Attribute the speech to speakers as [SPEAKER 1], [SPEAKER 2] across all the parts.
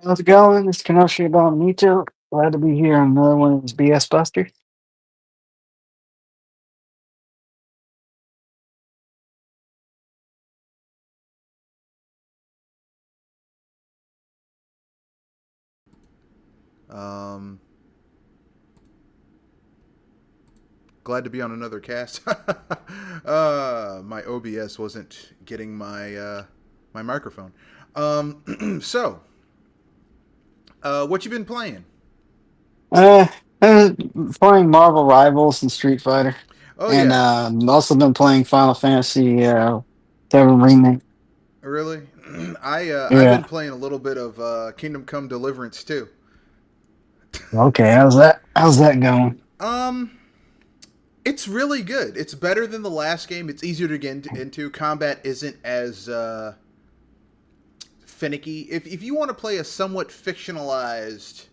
[SPEAKER 1] How's it going? It's Kenoshi about Mito. Glad to be here on another one of these BS Busters.
[SPEAKER 2] Um, Glad to be on another cast. My OBS wasn't getting my microphone. So, what you been playing?
[SPEAKER 1] Uh, uh, Playing Marvel Rivals and Street Fighter,
[SPEAKER 2] Oh
[SPEAKER 1] and
[SPEAKER 2] yeah,
[SPEAKER 1] also been playing Final Fantasy Seven Remake.
[SPEAKER 2] really? I've been
[SPEAKER 1] Yeah.
[SPEAKER 2] playing a little bit of Kingdom Come Deliverance too.
[SPEAKER 1] Okay. How's that going?
[SPEAKER 2] Um, it's really good. It's better than the last game. It's easier to get into. Combat isn't as finicky. If you want to play a somewhat fictionalized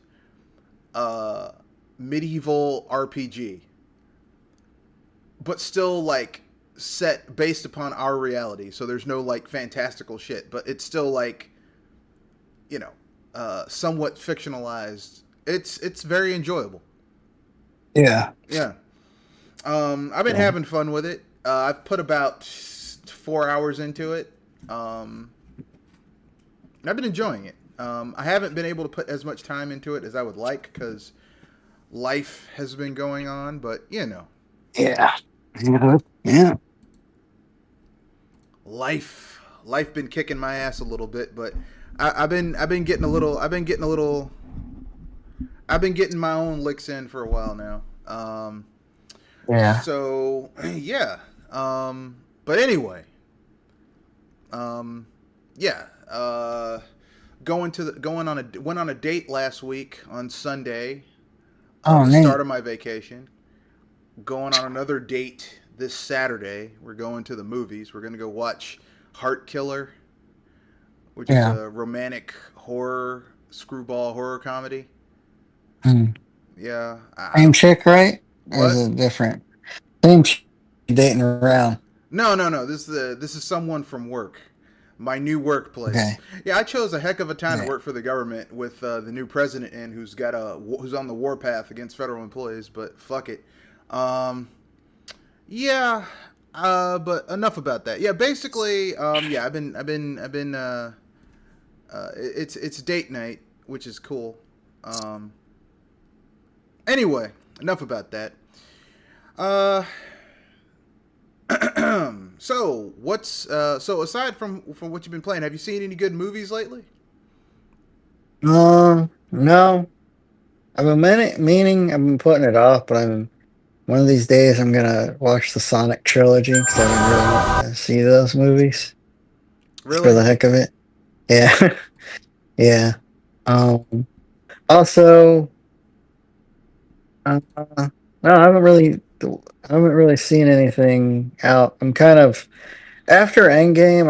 [SPEAKER 2] uh, medieval RPG, but still like set based upon our reality. So there's no like fantastical shit, but it's still like you know somewhat fictionalized. It's very enjoyable.
[SPEAKER 1] Yeah.
[SPEAKER 2] Yeah. I've been
[SPEAKER 1] Yeah.
[SPEAKER 2] having fun with it. I've put about 4 hours into it. Um, I've been enjoying it. I haven't been able to put as much time into it as I would like because life has been going on, but
[SPEAKER 1] Yeah. Yeah.
[SPEAKER 2] life been kicking my ass a little bit, but I've been getting a little I've been getting my own licks in for a while now.
[SPEAKER 1] Yeah.
[SPEAKER 2] So yeah. But anyway, um, yeah. Going on a went on a date last week on Sunday,
[SPEAKER 1] Oh,
[SPEAKER 2] the start
[SPEAKER 1] neat.
[SPEAKER 2] of my vacation. Going on another date this Saturday. We're going to the movies. We're gonna go watch Heart Killer, which is
[SPEAKER 1] Yeah.
[SPEAKER 2] a romantic horror screwball horror comedy.
[SPEAKER 1] Mm.
[SPEAKER 2] Yeah, I
[SPEAKER 1] Same
[SPEAKER 2] don't.
[SPEAKER 1] chick, right? Or is
[SPEAKER 2] What?
[SPEAKER 1] it different? Same chick dating around.
[SPEAKER 2] No, no, no. This is someone from work, my new workplace.
[SPEAKER 1] Okay.
[SPEAKER 2] Yeah, I chose a heck of a time to
[SPEAKER 1] Yeah.
[SPEAKER 2] work for the government with the new president in, who's on the warpath against federal employees. But fuck it. Um, yeah. But enough about that. Yeah, basically, yeah, I've been. It's date night, which is cool. Um, anyway, enough about that. Uh, so aside from what you've been playing, have you seen any good movies lately?
[SPEAKER 1] No. I've been meaning I've been putting it off, but I'm one of these days I'm gonna watch the Sonic trilogy because I've been really wanting to see those movies just for
[SPEAKER 2] Really?
[SPEAKER 1] the heck of it. Yeah, yeah. Um. Also, no, I haven't really seen anything out. I'm kind of after Endgame.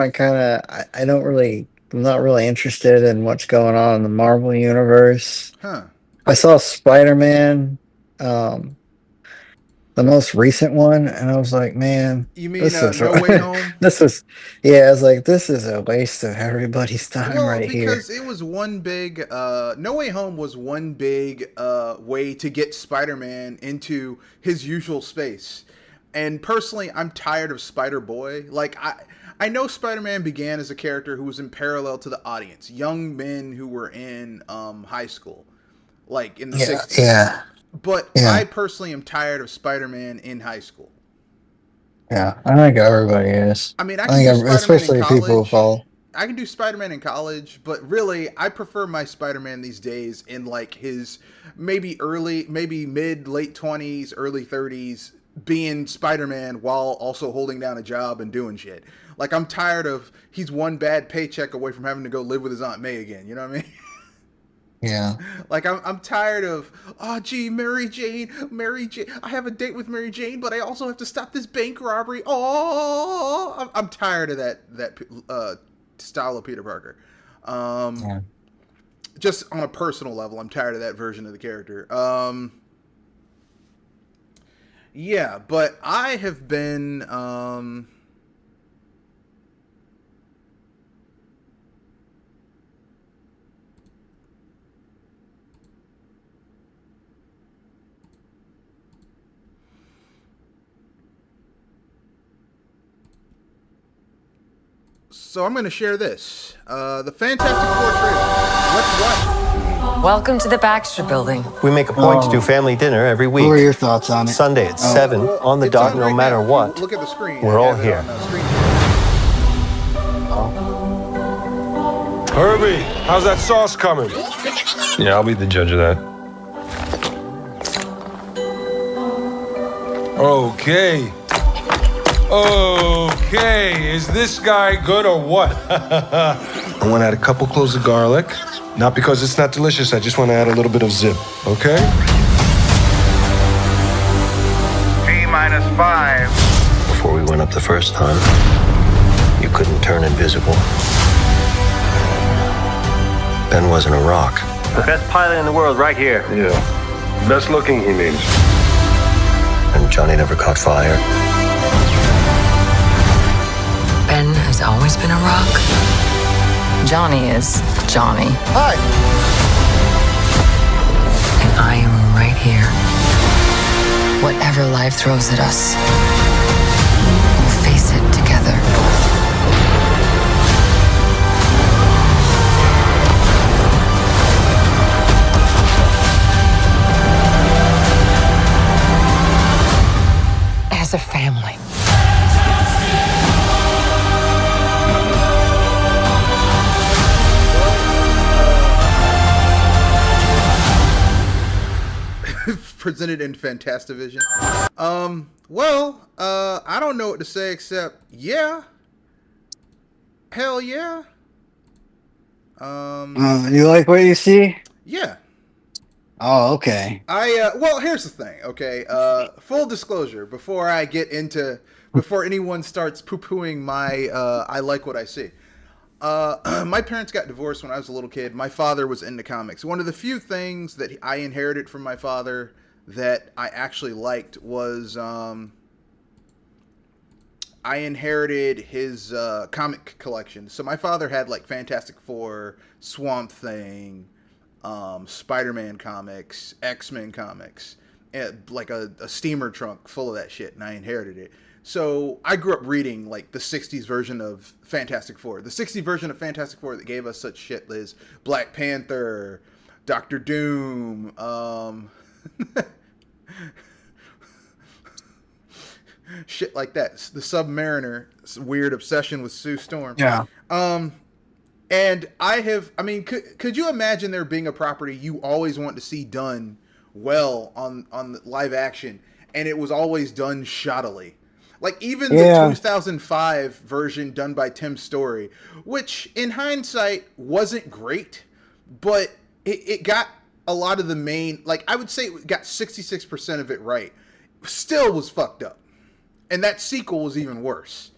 [SPEAKER 1] I don't really, I'm not really interested in what's going on in the Marvel universe.
[SPEAKER 2] Huh?
[SPEAKER 1] I saw Spider-Man. Um, the most recent one, and I was like, man,
[SPEAKER 2] You mean
[SPEAKER 1] this is
[SPEAKER 2] No Way Home?
[SPEAKER 1] this is yeah, I was like, this is a waste of everybody's time
[SPEAKER 2] Well,
[SPEAKER 1] right here.
[SPEAKER 2] because it was one big No Way Home was one big way to get Spider-Man into his usual space. And personally, I'm tired of Spider Boy. I know Spider-Man began as a character who was in parallel to the audience, young men who were in high school, like in the
[SPEAKER 1] Yeah,
[SPEAKER 2] 60s.
[SPEAKER 1] yeah,
[SPEAKER 2] But
[SPEAKER 1] yeah,
[SPEAKER 2] I personally am tired of Spider-Man in high school.
[SPEAKER 1] yeah. I think everybody is.
[SPEAKER 2] I mean, I
[SPEAKER 1] I
[SPEAKER 2] can
[SPEAKER 1] think
[SPEAKER 2] do Spider-Man in
[SPEAKER 1] especially people who
[SPEAKER 2] college.
[SPEAKER 1] fall.
[SPEAKER 2] I can do Spider-Man in college, but really, I prefer my Spider-Man these days in like his maybe mid, late 20s, early 30s, being Spider-Man while also holding down a job and doing shit. Like I'm tired of he's one bad paycheck away from having to go live with his Aunt May again. You know what I mean?
[SPEAKER 1] Yeah,
[SPEAKER 2] Like I'm tired of oh gee Mary Jane. I have a date with Mary Jane, but I also have to stop this bank robbery. Oh, I'm tired of that style of Peter Parker. Um,
[SPEAKER 1] yeah.
[SPEAKER 2] just on a personal level, I'm tired of that version of the character. Yeah, but I have been So I'm going to share this. The Fantastic Four trailer. Let's watch it.
[SPEAKER 3] Welcome to the Baxter Building.
[SPEAKER 4] We make a point to do family dinner every week.
[SPEAKER 1] What are your thoughts on it?
[SPEAKER 4] Sunday at 7
[SPEAKER 2] Well,
[SPEAKER 4] on the
[SPEAKER 2] it's
[SPEAKER 4] dot,
[SPEAKER 2] on
[SPEAKER 4] no
[SPEAKER 2] right
[SPEAKER 4] matter
[SPEAKER 2] now.
[SPEAKER 4] what.
[SPEAKER 2] Look at the screen.
[SPEAKER 4] We're
[SPEAKER 2] I
[SPEAKER 4] all
[SPEAKER 2] have it
[SPEAKER 4] here.
[SPEAKER 2] on the screen.
[SPEAKER 5] Herbie, how's that sauce coming? Yeah, I'll be the judge of that. Okay. Okay, is this guy good or what? I want to add a couple cloves of garlic. Not because it's not delicious, I just want to add a little bit of zip, okay?
[SPEAKER 6] T-5.
[SPEAKER 4] Before we went up the first time, you couldn't turn invisible. Ben wasn't a rock.
[SPEAKER 6] The best pilot in the world right here.
[SPEAKER 5] Yeah. Best looking, he means.
[SPEAKER 4] And Johnny never caught fire.
[SPEAKER 3] Ben has always been a rock. Johnny is Johnny.
[SPEAKER 1] Hi.
[SPEAKER 3] And I am right here. Whatever life throws at us, we'll face it together. As a family.
[SPEAKER 2] Presented in Fantastivision. I don't know what to say except, yeah. Hell yeah.
[SPEAKER 1] You like what you see?
[SPEAKER 2] Yeah.
[SPEAKER 1] Oh, okay.
[SPEAKER 2] Well, here's the thing, okay? Full disclosure, before anyone starts poo-pooing my, I like what I see. My parents got divorced when I was a little kid. My father was into comics. One of the few things that I inherited from my father that I actually liked was, I inherited his comic collection. So my father had like Fantastic Four, Swamp Thing, Spider-Man comics, X-Men comics, like a steamer trunk full of that shit, and I inherited it. So I grew up reading like the 60s version of Fantastic Four. The 60s version of Fantastic Four that gave us such shit is Black Panther, Doctor Doom, shit like that. The Submariner, weird obsession with Sue Storm.
[SPEAKER 1] Yeah.
[SPEAKER 2] And could you imagine there being a property you always want to see done well on live action, and it was always done shoddily? Like even the 2005 version done by Tim Story, which in hindsight wasn't great, but it got a lot of the main, like I would say it got 66% of it right. Still was fucked up. And that sequel was even worse.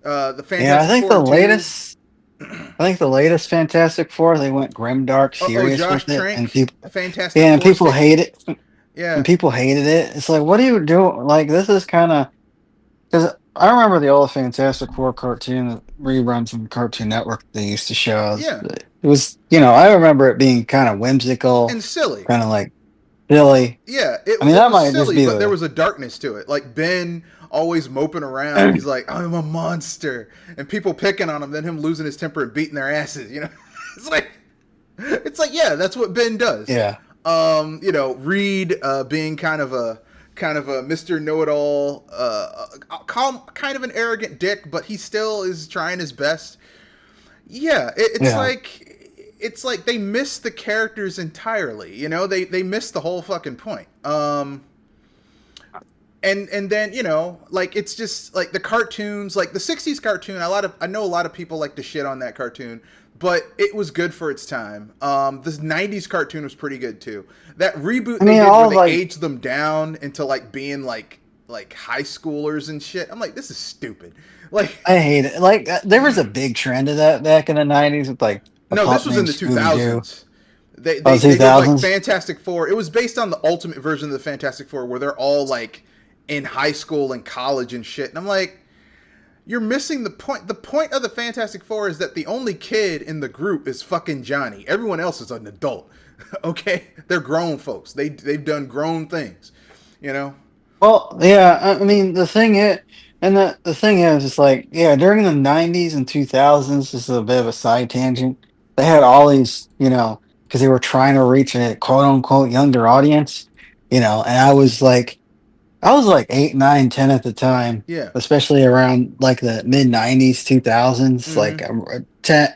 [SPEAKER 2] The Fantastic Four 2,
[SPEAKER 1] I think the latest Fantastic Four, they went grimdark, serious
[SPEAKER 2] Josh
[SPEAKER 1] with it,
[SPEAKER 2] Trank,
[SPEAKER 1] and people,
[SPEAKER 2] Fantastic
[SPEAKER 1] and
[SPEAKER 2] Four
[SPEAKER 1] people hate it.
[SPEAKER 2] Yeah,
[SPEAKER 1] And people hated it. It's like, what are you doing? Like, this is kind of because I remember the old Fantastic Four cartoon, the reruns from Cartoon Network they used to show us.
[SPEAKER 2] Yeah.
[SPEAKER 1] It was, I remember it being kind of whimsical
[SPEAKER 2] and silly,
[SPEAKER 1] kind of like silly.
[SPEAKER 2] Yeah,
[SPEAKER 1] that might
[SPEAKER 2] silly,
[SPEAKER 1] just be
[SPEAKER 2] but there was a darkness to it. Like Ben always moping around. He's like, I'm a monster, and people picking on him. Then him losing his temper and beating their asses. It's like, yeah, that's what Ben does.
[SPEAKER 1] Yeah.
[SPEAKER 2] Reed being kind of a Mr. Know-It-All, kind of an arrogant dick, but he still is trying his best. Yeah, it's like they missed the characters entirely. They missed the whole fucking point. And then it's just like the cartoons, like the 60s cartoon. I know a lot of people like to shit on that cartoon, but it was good for its time. This 90s cartoon was pretty good too. That reboot they did where they aged them down into like being like high schoolers and shit. I'm like, this is stupid. Like,
[SPEAKER 1] I hate it. Like, there was a big trend of that back in the 90s with like.
[SPEAKER 2] No, this was in the 2000s. They
[SPEAKER 1] did
[SPEAKER 2] like Fantastic Four. It was based on the ultimate version of the Fantastic Four where they're all like in high school and college and shit. And I'm like, you're missing the point. The point of the Fantastic Four is that the only kid in the group is fucking Johnny. Everyone else is an adult. Okay? They're grown folks. They've done grown things.
[SPEAKER 1] Well, yeah, I mean, the thing is, And the thing is, it's like, yeah, during the 90s and 2000s, this is a bit of a side tangent. They had all these, because they were trying to reach a quote unquote younger audience, and I was like 8, 9, 10 at the time,
[SPEAKER 2] Yeah.
[SPEAKER 1] especially around like the mid 90s, 2000s,
[SPEAKER 2] Mm-hmm.
[SPEAKER 1] 10,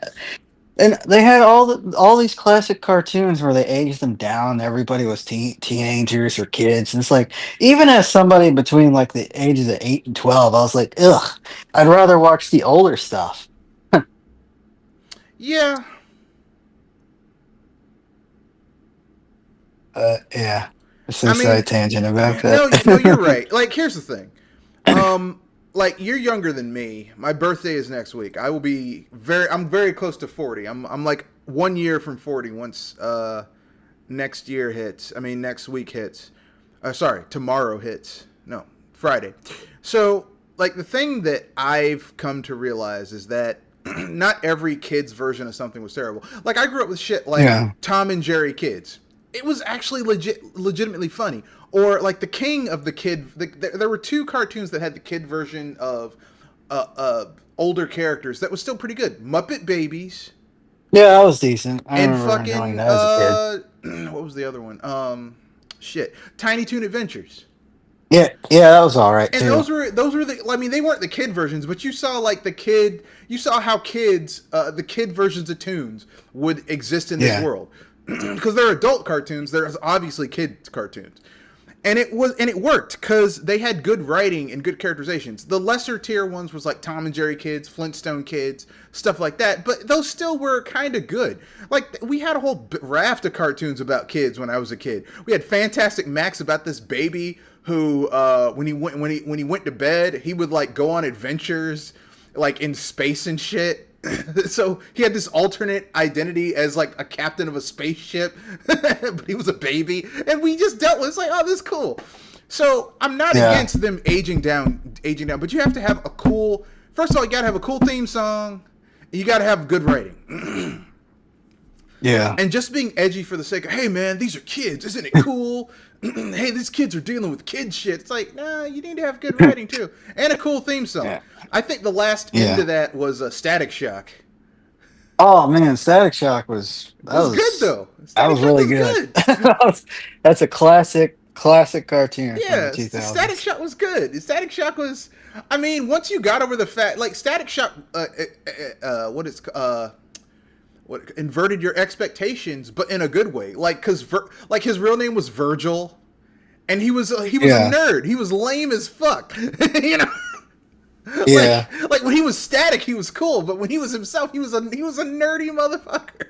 [SPEAKER 1] and they had all these classic cartoons where they aged them down. Everybody was teenagers or kids, and it's like even as somebody between like the ages of 8 and 12, I was like, ugh, I'd rather watch the older stuff.
[SPEAKER 2] Yeah.
[SPEAKER 1] Yeah, it's
[SPEAKER 2] I
[SPEAKER 1] a
[SPEAKER 2] mean,
[SPEAKER 1] side tangent about
[SPEAKER 2] no,
[SPEAKER 1] that.
[SPEAKER 2] no, you're right. Like, here's the thing. Like, you're younger than me. My birthday is next week. I'm very close to 40. I'm like 1 year from 40 once next week hits. Sorry, tomorrow hits. No, Friday. So, like, the thing that I've come to realize is that not every kid's version of something was terrible. Like, I grew up with shit like
[SPEAKER 1] Yeah,
[SPEAKER 2] Tom and Jerry Kids. It was actually legitimately funny. Or like the king of the kid. There were two cartoons that had the kid version of older characters that was still pretty good. Muppet Babies
[SPEAKER 1] yeah, that was decent. I
[SPEAKER 2] and
[SPEAKER 1] remember enjoying
[SPEAKER 2] fucking
[SPEAKER 1] that as a kid.
[SPEAKER 2] what was the other one? Shit, Tiny Toon Adventures.
[SPEAKER 1] Yeah, yeah, that was all right
[SPEAKER 2] And
[SPEAKER 1] too.
[SPEAKER 2] those were the. I mean, they weren't the kid versions, but you saw like the kid. You saw how the kid versions of tunes would exist in this
[SPEAKER 1] Yeah,
[SPEAKER 2] world because they're adult cartoons. There's obviously kids cartoons, and it worked because they had good writing and good characterizations. The lesser tier ones was like Tom and Jerry Kids, Flintstone Kids, stuff like that. But those still were kind of good. Like we had a whole raft of cartoons about kids when I was a kid. We had Fantastic Max about this baby who, when he went to bed, he would like go on adventures, like in space and shit. So he had this alternate identity as like a captain of a spaceship, but he was a baby, and we just dealt with. It's like, oh, this is cool. So I'm not
[SPEAKER 1] yeah,
[SPEAKER 2] against them aging down, but you have to have a cool. First of all, you gotta have a cool theme song. And you gotta have good writing.
[SPEAKER 1] yeah,
[SPEAKER 2] And just being edgy for the sake of, hey man, these are kids, isn't it cool? Hey, these kids are dealing with kid shit. It's like, nah, you need to have good writing too, and a cool theme song.
[SPEAKER 1] yeah,
[SPEAKER 2] I think the last end
[SPEAKER 1] yeah.
[SPEAKER 2] of that was Static Shock.
[SPEAKER 1] Oh man, Static Shock was
[SPEAKER 2] It was good though.
[SPEAKER 1] that
[SPEAKER 2] Static
[SPEAKER 1] was
[SPEAKER 2] Shock
[SPEAKER 1] really
[SPEAKER 2] was
[SPEAKER 1] good.
[SPEAKER 2] good.
[SPEAKER 1] That's a classic cartoon from the
[SPEAKER 2] Yeah, Static
[SPEAKER 1] 2000s.
[SPEAKER 2] Shock was good. Static Shock was. I mean, once you got over the fact, like Static Shock, what inverted your expectations, but in a good way. Like, like his real name was Virgil, and he was a
[SPEAKER 1] Yeah,
[SPEAKER 2] nerd. He was lame as fuck. you know, like
[SPEAKER 1] yeah,
[SPEAKER 2] like when he was Static, he was cool, but when he was himself, he was a nerdy motherfucker.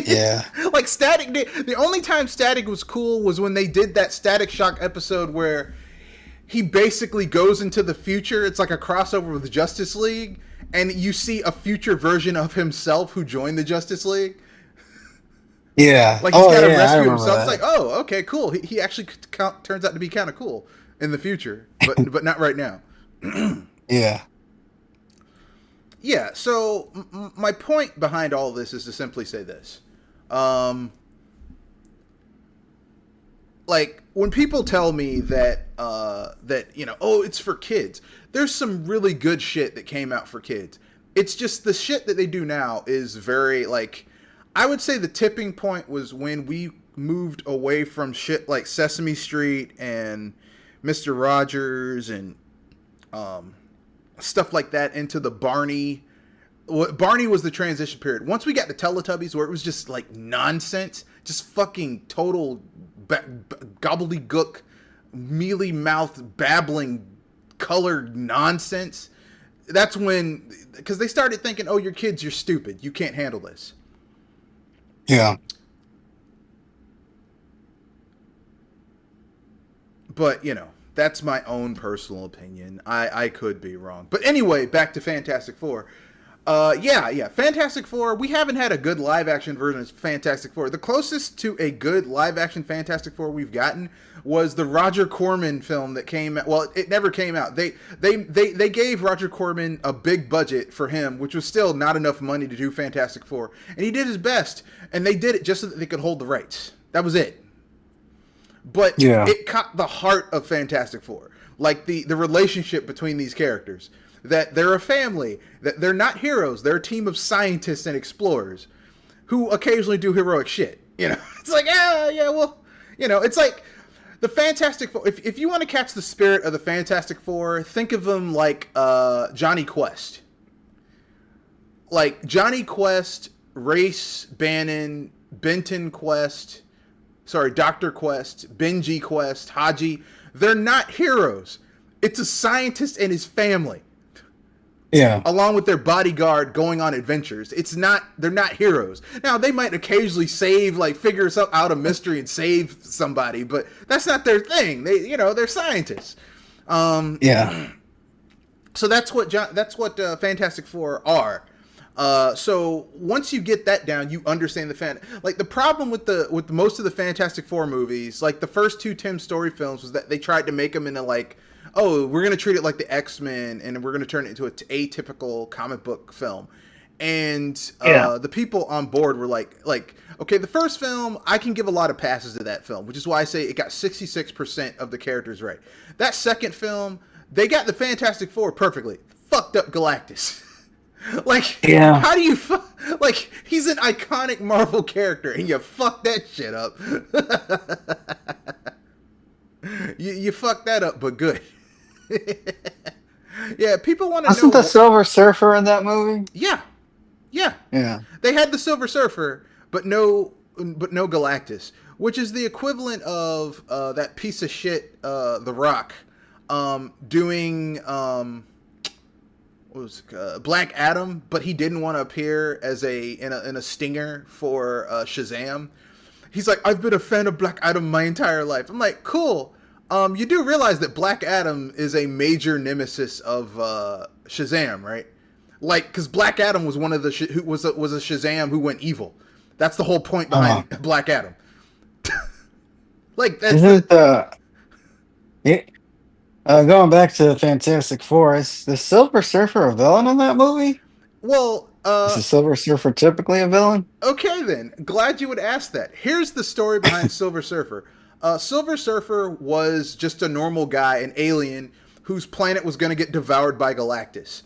[SPEAKER 1] yeah,
[SPEAKER 2] Like Static, the only time Static was cool was when they did that Static Shock episode where he basically goes into the future. It's like a crossover with the Justice League, and you see a future version of himself who joined the Justice League.
[SPEAKER 1] yeah.
[SPEAKER 2] Like he's
[SPEAKER 1] Oh
[SPEAKER 2] got to
[SPEAKER 1] yeah, I
[SPEAKER 2] rescue
[SPEAKER 1] remember
[SPEAKER 2] himself. It's
[SPEAKER 1] that.
[SPEAKER 2] like, oh, okay, cool. He actually turns out to be kind of cool in the future, but not right now.
[SPEAKER 1] Yeah,
[SPEAKER 2] Yeah. So my point behind all this is to simply say this. Um, like when people tell me that oh, it's for kids, there's some really good shit that came out for kids. It's just the shit that they do now is very like, I would say the tipping point was when we moved away from shit like Sesame Street and Mr. Rogers and stuff like that into the Barney. Barney was the transition period. Once we got to Teletubbies, where it was just like nonsense, just fucking total gobbledygook, mealy mouthed, babbling, colored nonsense. That's when, because they started thinking, oh, you're kids, you're stupid, you can't handle this.
[SPEAKER 1] yeah,
[SPEAKER 2] But that's my own personal opinion. I could be wrong. But anyway, back to Fantastic Four. Yeah, Fantastic Four. We haven't had a good live action version of Fantastic Four. The closest to a good live action Fantastic Four we've gotten was the Roger Corman film that came out. Well, it never came out. They gave Roger Corman a big budget for him, which was still not enough money to do Fantastic Four, and he did his best. And they did it just so that they could hold the rights. That was it. But
[SPEAKER 1] yeah,
[SPEAKER 2] it caught the heart of Fantastic Four. like the relationship between these characters, that they're a family, that they're not heroes, they're a team of scientists and explorers who occasionally do heroic shit. You know, it's like, yeah, well, you know, it's like the Fantastic Four. If you want to catch the spirit of the Fantastic Four, think of them like Johnny Quest. Like Johnny Quest, Race Bannon, Benton Quest, Dr. Quest, Benji Quest, Haji. They're not heroes. It's a scientist and his family.
[SPEAKER 1] Yeah.
[SPEAKER 2] Along with their bodyguard going on adventures. They're not heroes. Now, they might occasionally figure out a mystery and save somebody, but that's not their thing. They're scientists.
[SPEAKER 1] Yeah.
[SPEAKER 2] So that's what Fantastic Four are. So once you get that down, you understand the problem with most of the Fantastic Four movies, like the first two Tim Story films, was that they tried to make them into like, oh, we're going to treat it like the X-Men and we're going to turn it into an atypical comic book film. And the people on board were like, okay, the first film, I can give a lot of passes to that film, which is why I say it got 66% of the characters right. That second film, they got the Fantastic Four perfectly. Fucked up Galactus. How do you he's an iconic Marvel character and you fuck that shit up. you fucked that up, but good. Yeah, people want to know.
[SPEAKER 1] Wasn't the Silver Surfer in that movie?
[SPEAKER 2] Yeah.
[SPEAKER 1] Yeah.
[SPEAKER 2] They had the Silver Surfer, but no Galactus, which is the equivalent of that piece of shit, The Rock, doing Black Adam, but he didn't want to appear as in a stinger for Shazam. He's like, I've been a fan of Black Adam my entire life. I'm like, cool. You do realize that Black Adam is a major nemesis of Shazam, right? Like, because Black Adam was one of the who was a Shazam who went evil. That's the whole point behind Black Adam. Like, that's
[SPEAKER 1] isn't going back to the Fantastic Four, is the Silver Surfer a villain in that movie?
[SPEAKER 2] Well,
[SPEAKER 1] is the Silver Surfer typically a villain?
[SPEAKER 2] Okay, then. Glad you would ask that. Here's the story behind Silver Surfer. Silver Surfer was just a normal guy, an alien, whose planet was going to get devoured by Galactus.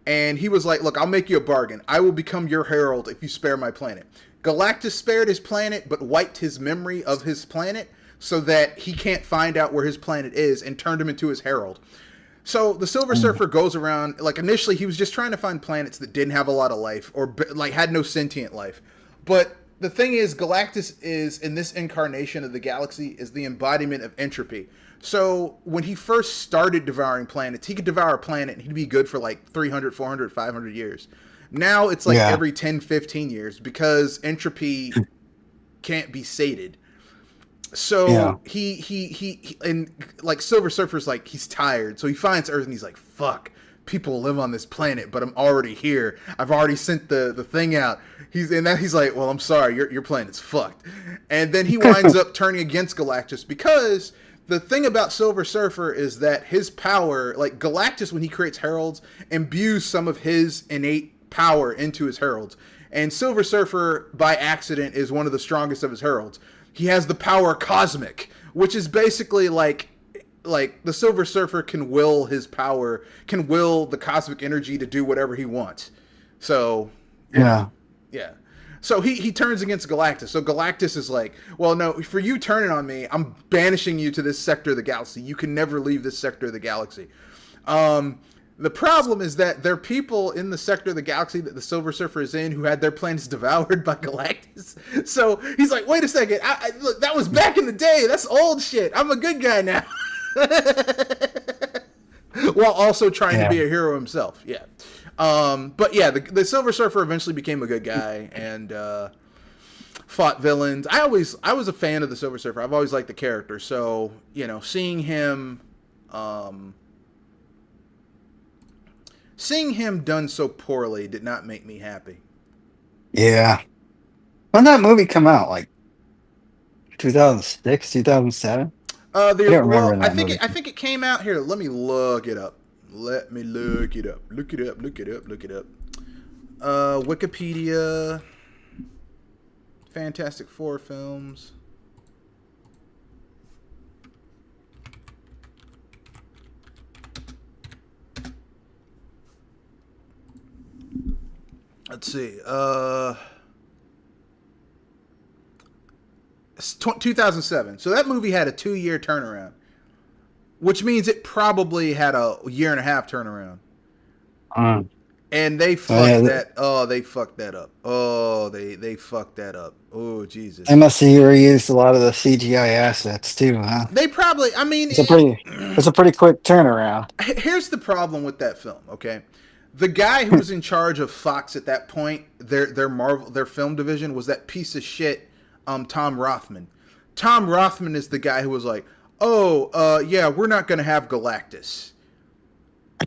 [SPEAKER 2] And he was like, look, I'll make you a bargain. I will become your herald if you spare my planet. Galactus spared his planet, but wiped his memory of his planet so that he can't find out where his planet is, and turned him into his herald. So the Silver Surfer goes around, like initially he was just trying to find planets that didn't have a lot of life or like had no sentient life. But the thing is, Galactus is, in this incarnation of the galaxy, is the embodiment of entropy. So when he first started devouring planets, he could devour a planet and he'd be good for like 300, 400, 500 years. Now it's like every 10, 15 years because entropy can't be sated. So he and like Silver Surfer's like, he's tired. So he finds Earth and he's like, fuck, people live on this planet, but I'm already here. I've already sent the thing out. He's like, well, I'm sorry, your planet's fucked. And then he winds up turning against Galactus because the thing about Silver Surfer is that his power, like Galactus, when he creates heralds, imbues some of his innate power into his heralds. And Silver Surfer, by accident, is one of the strongest of his heralds. He has the power cosmic, which is basically like the Silver Surfer can will his power, can will the cosmic energy to do whatever he wants. So yeah. So he turns against Galactus. So Galactus is like, well, no, for you turning on me, I'm banishing you to this sector of the galaxy. You can never leave this sector of the galaxy. The problem is that there are people in the sector of the galaxy that the Silver Surfer is in who had their planets devoured by Galactus. So he's like, wait a second. Look, that was back in the day. That's old shit. I'm a good guy now. While also trying to be a hero himself. Yeah. But yeah, the Silver Surfer eventually became a good guy and fought villains. I was a fan of the Silver Surfer. I've always liked the character. So, seeing him done so poorly did not make me happy.
[SPEAKER 1] Yeah. When did that movie come out? Like 2006, 2007?
[SPEAKER 2] I don't
[SPEAKER 1] remember that
[SPEAKER 2] movie. I think it came out here. Let me look it up. Look it up. Wikipedia. Fantastic Four films. Let's see. It's 2007. So that movie had a 2-year turnaround, which means it probably had a year and a half turnaround. And they fucked that. Oh, they fucked that up. Oh, they fucked that up. Oh, Jesus.
[SPEAKER 1] They must have reused a lot of the CGI assets too, huh?
[SPEAKER 2] They probably. I mean,
[SPEAKER 1] it's a pretty quick turnaround.
[SPEAKER 2] Here's the problem with that film. Okay, the guy who was in charge of Fox at that point, their film division, was that piece of shit, Tom Rothman. Tom Rothman is the guy who was like, "Oh, yeah, we're not gonna have Galactus."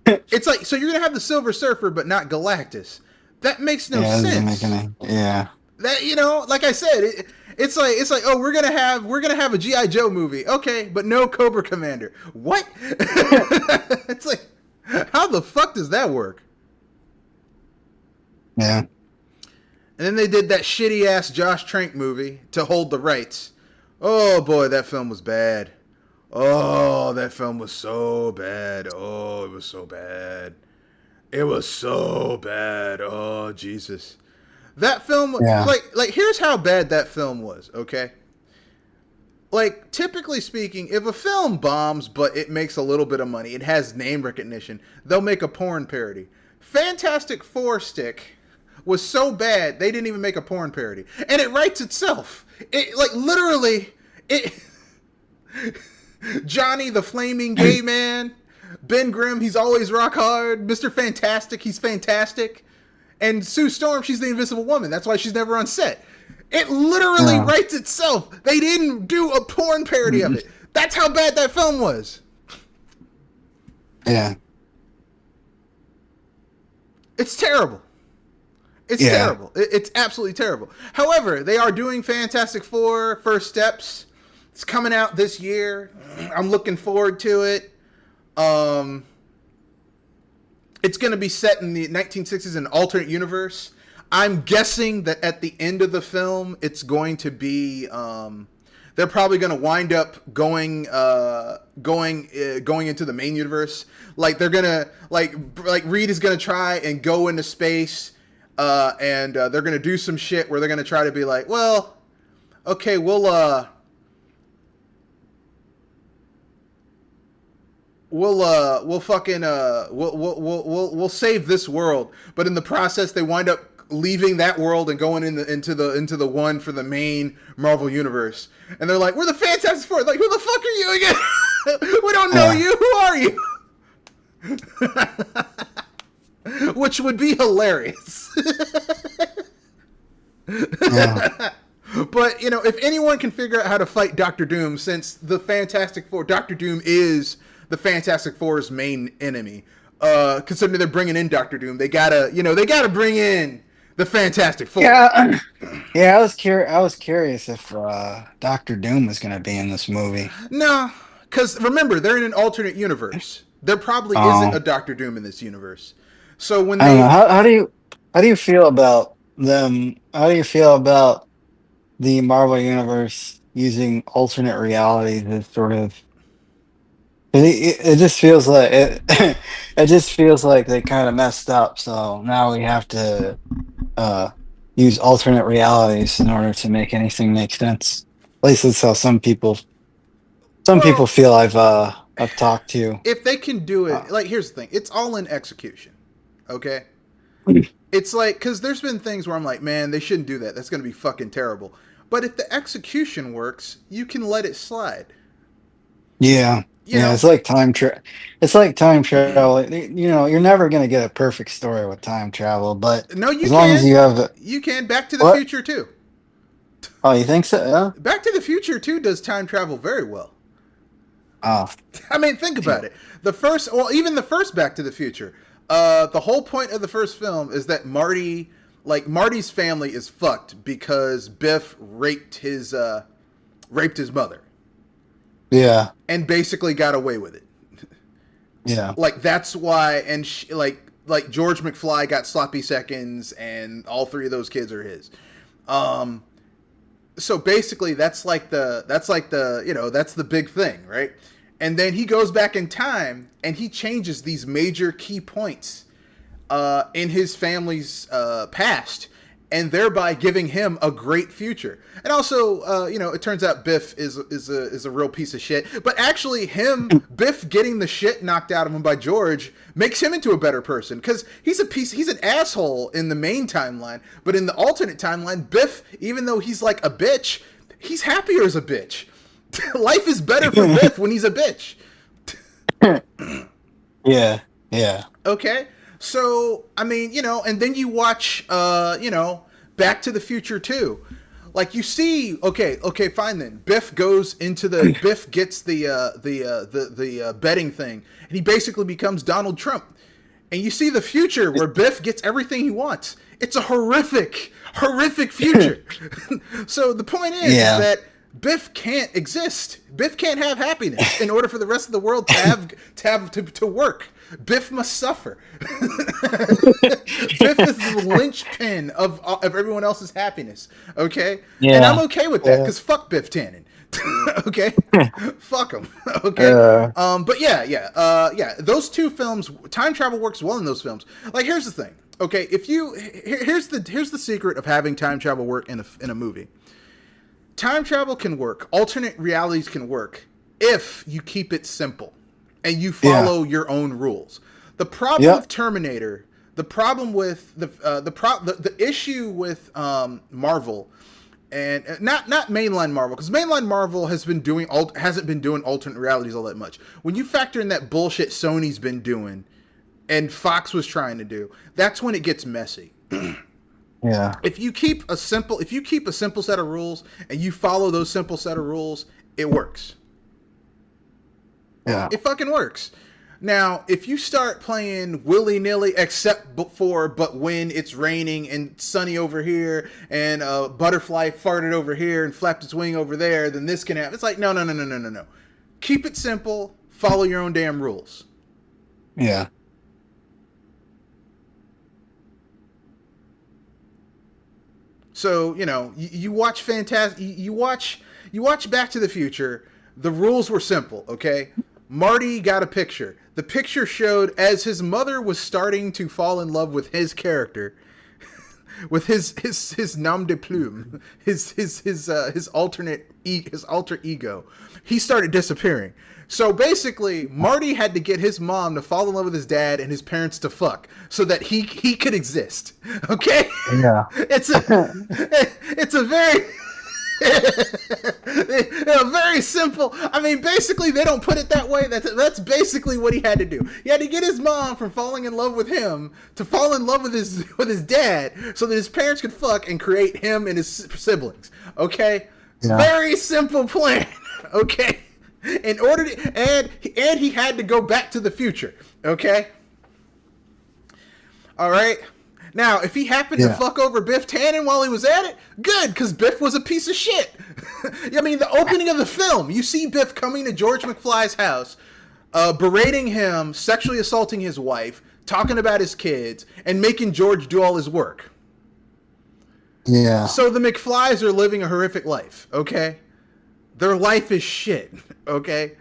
[SPEAKER 2] It's like, so you're gonna have the Silver Surfer, but not Galactus. That makes no sense.
[SPEAKER 1] Yeah.
[SPEAKER 2] That, you know, like I said, it's like, oh, we're gonna have a G.I. Joe movie, okay, but no Cobra Commander. What? It's like, how the fuck does that work?
[SPEAKER 1] Yeah.
[SPEAKER 2] And then they did that shitty ass Josh Trank movie to hold the rights. Oh boy, that film was bad. Oh, that film was so bad. Oh, it was so bad. It was so bad. Oh, Jesus. That film, like here's how bad that film was, okay? Like, typically speaking, if a film bombs, but it makes a little bit of money, it has name recognition, they'll make a porn parody. Fantastic Four stick was so bad, they didn't even make a porn parody. And it writes itself. It, like, literally, it... Johnny the Flaming Gay Man, Ben Grimm, he's always rock hard, Mr. Fantastic, he's fantastic, and Sue Storm, she's the Invisible Woman, that's why she's never on set. It literally writes itself. They didn't do a porn parody of it. That's how bad that film was.
[SPEAKER 1] Yeah.
[SPEAKER 2] It's terrible. It's terrible. It's absolutely terrible. However, they are doing Fantastic Four First Steps. It's coming out this year. I'm looking forward to it. It's going to be set in the 1960s in an alternate universe. I'm guessing that at the end of the film, it's going to be... they're probably going to wind up going into the main universe. Like, they're going to... Like Reed is going to try and go into space. And they're going to do some shit where they're going to try to be like, well, okay, we'll save this world, but in the process they wind up leaving that world and going into the one for the main Marvel universe, and they're like, we're the Fantastic Four. Like, who the fuck are you again? We don't know you. Who are you? Which would be hilarious. But, you know, if anyone can figure out how to fight Doctor Doom, since the Fantastic Four, Doctor Doom is the Fantastic Four's main enemy. Considering they're bringing in Doctor Doom, they gotta bring in the Fantastic Four.
[SPEAKER 1] Yeah, I was curious if Doctor Doom was going to be in this movie.
[SPEAKER 2] No, because remember, they're in an alternate universe. There probably isn't a Doctor Doom in this universe. So when
[SPEAKER 1] I don't know. How do you feel about them? How do you feel about the Marvel universe using alternate realities as sort of? It just feels like it. It just feels like they kind of messed up. So now we have to use alternate realities in order to make anything make sense. At least that's how some people feel. I've talked to.
[SPEAKER 2] If they can do it, like, here's the thing: it's all in execution. Okay. It's like, because there's been things where I'm like, man, they shouldn't do that. That's going to be fucking terrible. But if the execution works, you can let it slide.
[SPEAKER 1] Yeah.
[SPEAKER 2] You know?
[SPEAKER 1] It's like time travel. It's like time travel. You know, you're never going to get a perfect story with time travel, but
[SPEAKER 2] no, you
[SPEAKER 1] as long as you have
[SPEAKER 2] you can. Back to the Future too.
[SPEAKER 1] Oh, you think so? Yeah?
[SPEAKER 2] Back to the Future 2 does time travel very well.
[SPEAKER 1] Oh.
[SPEAKER 2] I mean, think about it. Even the first Back to the Future. The whole point of the first film is that Marty's family is fucked because Biff raped his mother.
[SPEAKER 1] Yeah.
[SPEAKER 2] And basically got away with it.
[SPEAKER 1] Yeah.
[SPEAKER 2] Like, that's why, and like George McFly got sloppy seconds, and all three of those kids are his. So basically that's the big thing, right? And then he goes back in time and he changes these major key points in his family's past, and thereby giving him a great future. And also, it turns out Biff is a real piece of shit. But actually, Biff getting the shit knocked out of him by George makes him into a better person, because he's an asshole in the main timeline. But in the alternate timeline, Biff, even though he's like a bitch, he's happier as a bitch. Life is better for Biff when he's a bitch.
[SPEAKER 1] Yeah.
[SPEAKER 2] Okay. So, I mean, and then you watch, Back to the Future 2. Like, you see, okay, fine then. Biff gets the betting thing, and he basically becomes Donald Trump. And you see the future where Biff gets everything he wants. It's a horrific future. So the point is that Biff can't exist. Biff can't have happiness in order for the rest of the world to work. Biff must suffer. Biff is the linchpin of everyone else's happiness. Okay, and I'm okay with that, because fuck Biff Tannen. Okay, fuck him. Okay, but yeah. Those two films, time travel works well in those films. Like, here's the thing. Okay, here's the secret of having time travel work in a movie. Time travel can work. Alternate realities can work if you keep it simple and you follow your own rules. The problem with Terminator, the problem with the issue with Marvel, and not mainline Marvel, because mainline Marvel hasn't been doing alternate realities all that much. When you factor in that bullshit Sony's been doing and Fox was trying to do, that's when it gets messy.
[SPEAKER 1] Yeah.
[SPEAKER 2] If you keep a simple set of rules and you follow those simple set of rules, it works.
[SPEAKER 1] Yeah.
[SPEAKER 2] It fucking works. Now, if you start playing willy-nilly except but when it's raining and sunny over here and a butterfly farted over here and flapped its wing over there, then this can happen. It's like, no. Keep it simple. Follow your own damn rules.
[SPEAKER 1] Yeah.
[SPEAKER 2] So, you watch you watch Back to the Future. The rules were simple, okay? Marty got a picture. The picture showed as his mother was starting to fall in love with his character, with his nom de plume, his alter ego. He started disappearing. So basically, Marty had to get his mom to fall in love with his dad and his parents to fuck so that he could exist. Okay?
[SPEAKER 1] Yeah.
[SPEAKER 2] It's a very very simple. I mean, basically, they don't put it that way. That's basically what he had to do. He had to get his mom from falling in love with him to fall in love with his dad, so that his parents could fuck and create him and his siblings. Okay, very simple plan. Okay, in order to and he had to go back to the future. Okay, all right. Now, if he happened to fuck over Biff Tannen while he was at it, good, because Biff was a piece of shit. I mean, the opening of the film, you see Biff coming to George McFly's house, berating him, sexually assaulting his wife, talking about his kids, and making George do all his work.
[SPEAKER 1] Yeah.
[SPEAKER 2] So the McFlys are living a horrific life, okay? Their life is shit, okay?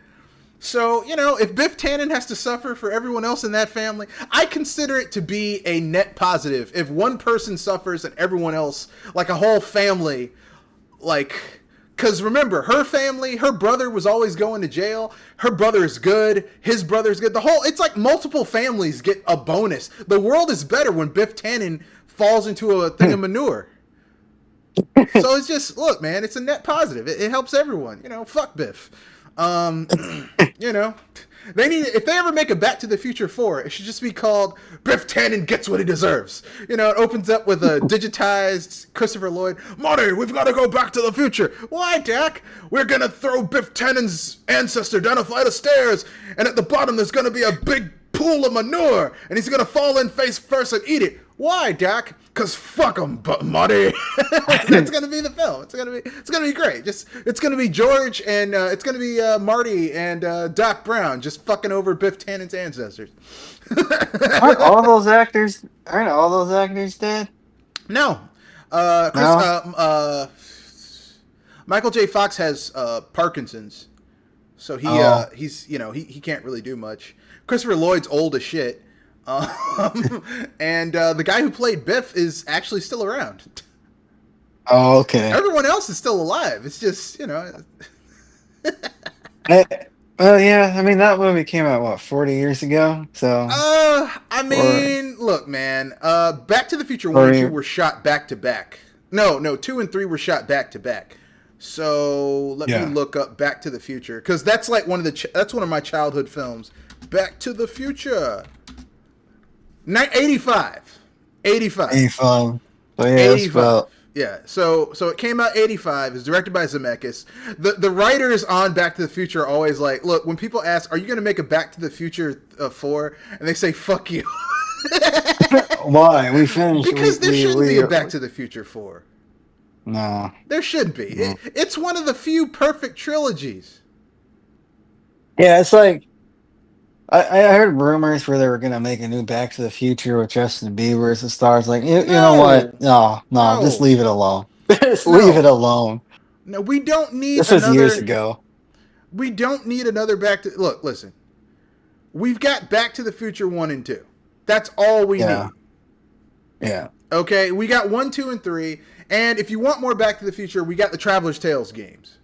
[SPEAKER 2] So, if Biff Tannen has to suffer for everyone else in that family, I consider it to be a net positive. If one person suffers and everyone else, like a whole family, because remember, her family, her brother was always going to jail. Her brother is good. His brother's good. It's like multiple families get a bonus. The world is better when Biff Tannen falls into a thing of manure. So it's just, look, man, it's a net positive. It helps everyone. Fuck Biff. They need, if they ever make a Back to the Future 4, it should just be called Biff Tannen Gets What He Deserves. It opens up with a digitized Christopher Lloyd. Marty, we've got to go back to the future. Why, Dak? We're going to throw Biff Tannen's ancestor down a flight of stairs, and at the bottom there's going to be a big pool of manure, and he's going to fall in face first and eat it. Why, Dak? Because fuck him, Marty. That's going to be the film. It's going to be great. It's going to be George and it's going to be Marty and Doc Brown just fucking over Biff Tannen's ancestors.
[SPEAKER 1] Aren't all those actors dead?
[SPEAKER 2] No. Michael J. Fox has Parkinson's. So he's he can't really do much. Christopher Lloyd's old as shit. And the guy who played Biff is actually still around.
[SPEAKER 1] Oh, okay.
[SPEAKER 2] Everyone else is still alive. It's just,
[SPEAKER 1] I, well, yeah. I mean, that movie came out what 40 years ago. So,
[SPEAKER 2] I
[SPEAKER 1] or
[SPEAKER 2] mean, look, man. Back to the Future 1 and 2
[SPEAKER 1] or
[SPEAKER 2] were shot back to back. No, 2 and 3 were shot back to back. So let me
[SPEAKER 1] yeah.
[SPEAKER 2] look up Back to the Future, because that's like that's one of my childhood films. Back to the Future. 85. 85.
[SPEAKER 1] 85. So yeah, it's
[SPEAKER 2] 85.
[SPEAKER 1] about
[SPEAKER 2] Yeah, so it came out 85. It's directed by Zemeckis. The writers on Back to the Future are always like, look, when people ask, are you going to make a Back to the Future 4? And they say, fuck you.
[SPEAKER 1] why we finished
[SPEAKER 2] Because there shouldn't be a Back to the Future 4.
[SPEAKER 1] No.
[SPEAKER 2] There should be.
[SPEAKER 1] No.
[SPEAKER 2] It's one of the few perfect trilogies.
[SPEAKER 1] Yeah, it's like I heard rumors where they were gonna make a new Back to the Future with Justin Bieber as the stars. Like, you know what? No, just
[SPEAKER 2] No.
[SPEAKER 1] leave it alone. Just leave it
[SPEAKER 2] No.
[SPEAKER 1] alone.
[SPEAKER 2] No, we don't need
[SPEAKER 1] This was years
[SPEAKER 2] another.
[SPEAKER 1] ago.
[SPEAKER 2] We don't need another Back to. Look, listen. We've got Back to the Future 1 and 2. That's all we
[SPEAKER 1] Yeah.
[SPEAKER 2] need.
[SPEAKER 1] Yeah.
[SPEAKER 2] Okay, we got 1, 2, and 3. And if you want more Back to the Future, we got the Traveler's Tales games,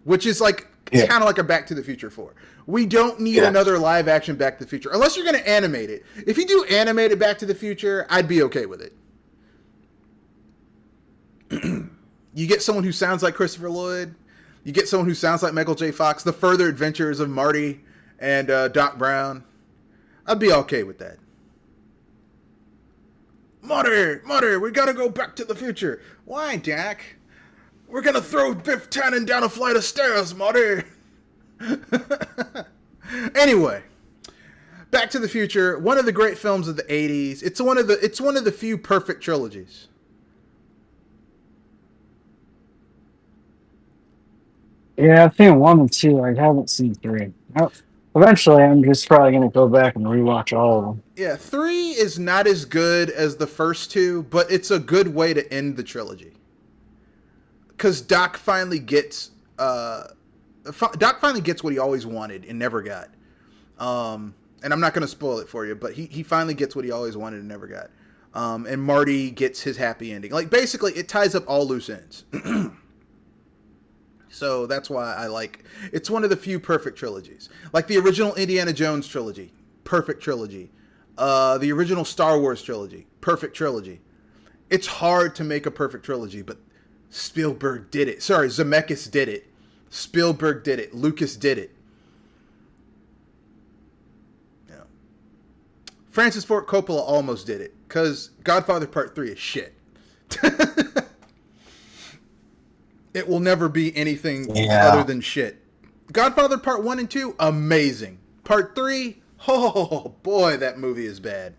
[SPEAKER 2] which is like kind of like a Back to the Future 4. We don't need another live action Back to the Future, unless you're going to animate it. If you do animated Back to the Future, I'd be okay with it. You get someone who sounds like Christopher Lloyd. You get someone who sounds like Michael J. Fox. The Further Adventures of Marty and Doc Brown. I'd be okay with that. Marty, we gotta go back to the future. Why, Jack? We're gonna throw Biff Tannen down a flight of stairs, Marty. Anyway, Back to the Future, one of the great films of the 80s. It's one of the few perfect trilogies.
[SPEAKER 1] Yeah, I've seen 1 and 2. I haven't seen 3. Eventually, I'm just probably gonna go back and rewatch all of them.
[SPEAKER 2] Yeah, 3 is not as good as the first 2, but it's a good way to end the trilogy. Because Doc finally gets what he always wanted and never got. And I'm not going to spoil it for you, but he finally gets what he always wanted and never got. And Marty gets his happy ending. Like, basically, it ties up all loose ends. So that's why it's one of the few perfect trilogies. Like the original Indiana Jones trilogy, perfect trilogy. The original Star Wars trilogy, perfect trilogy. It's hard to make a perfect trilogy, but Spielberg did it. Sorry, Zemeckis did it. Spielberg did it. Lucas did it. Yeah. Francis Ford Coppola almost did it, because Godfather Part 3 is shit. It will never be anything other than shit. Godfather Part 1 and 2, amazing. Part 3, oh boy, that movie is bad.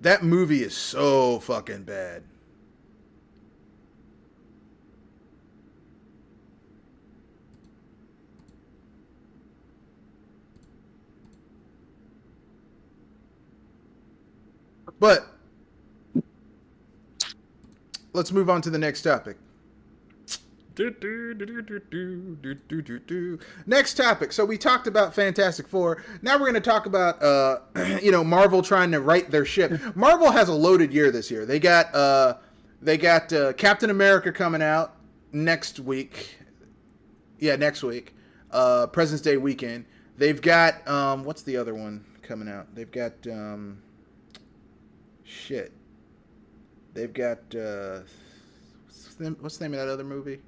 [SPEAKER 2] That movie is so fucking bad. But let's move on to the next topic. Next topic. So we talked about Fantastic Four. Now we're going to talk about, Marvel trying to right their ship. Marvel has a loaded year this year. They got Captain America coming out next week. Yeah, next week. President's Day weekend. They've got, what's the other one coming out? They've got, They've got, what's the name of that other movie?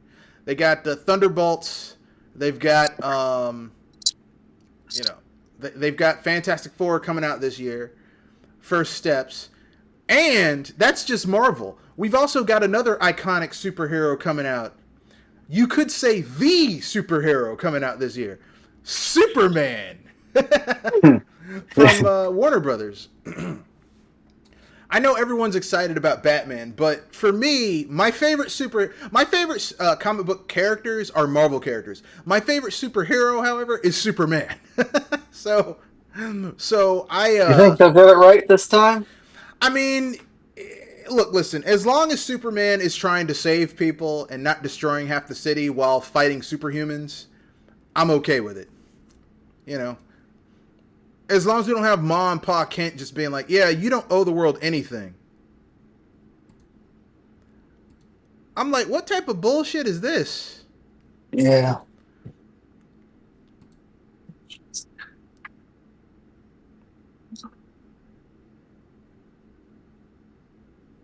[SPEAKER 2] They got Thunderbolts. They've got, they've got Fantastic Four coming out this year. First Steps. And that's just Marvel. We've also got another iconic superhero coming out. You could say the superhero coming out this year. Superman. From Warner Brothers. I know everyone's excited about Batman, but for me, my favorite comic book characters are Marvel characters. My favorite superhero, however, is Superman. So I.
[SPEAKER 1] You think they'll get it right this time?
[SPEAKER 2] I mean, look, listen. As long as Superman is trying to save people and not destroying half the city while fighting superhumans, I'm okay with it. You know. As long as we don't have Ma and Pa Kent just being like, yeah, you don't owe the world anything. I'm like, what type of bullshit is this?
[SPEAKER 1] Yeah.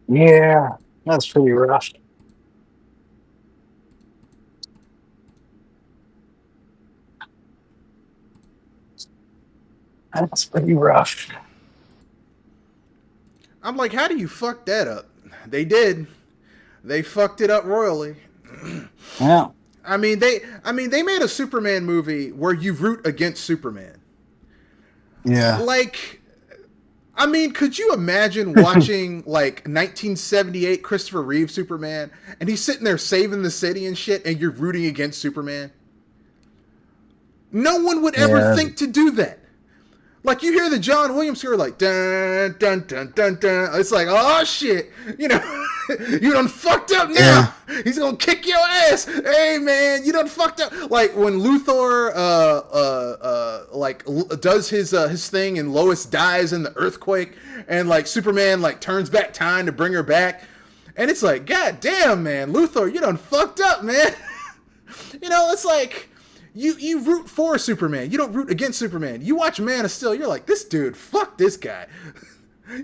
[SPEAKER 1] Yeah. That's pretty rough. That's pretty rough.
[SPEAKER 2] I'm like, how do you fuck that up? They did. They fucked it up royally.
[SPEAKER 1] Yeah.
[SPEAKER 2] I mean, they made a Superman movie where you root against Superman.
[SPEAKER 1] Yeah.
[SPEAKER 2] Like, I mean, could you imagine watching like 1978 Christopher Reeve Superman, and he's sitting there saving the city and shit, and you're rooting against Superman? No one would ever think to do that. Like, you hear the John Williams score, like, dun, dun, dun, dun, dun. It's like, oh, shit. You know, you done fucked up now. Yeah. He's gonna kick your ass. Hey, man, you done fucked up. Like, when Luthor, does his thing and Lois dies in the earthquake, and, like, Superman, like, turns back time to bring her back. And it's like, God damn, man, Luthor, you done fucked up, man. You know, it's like... You root for Superman. You don't root against Superman. You watch Man of Steel, you're like, this dude, fuck this guy.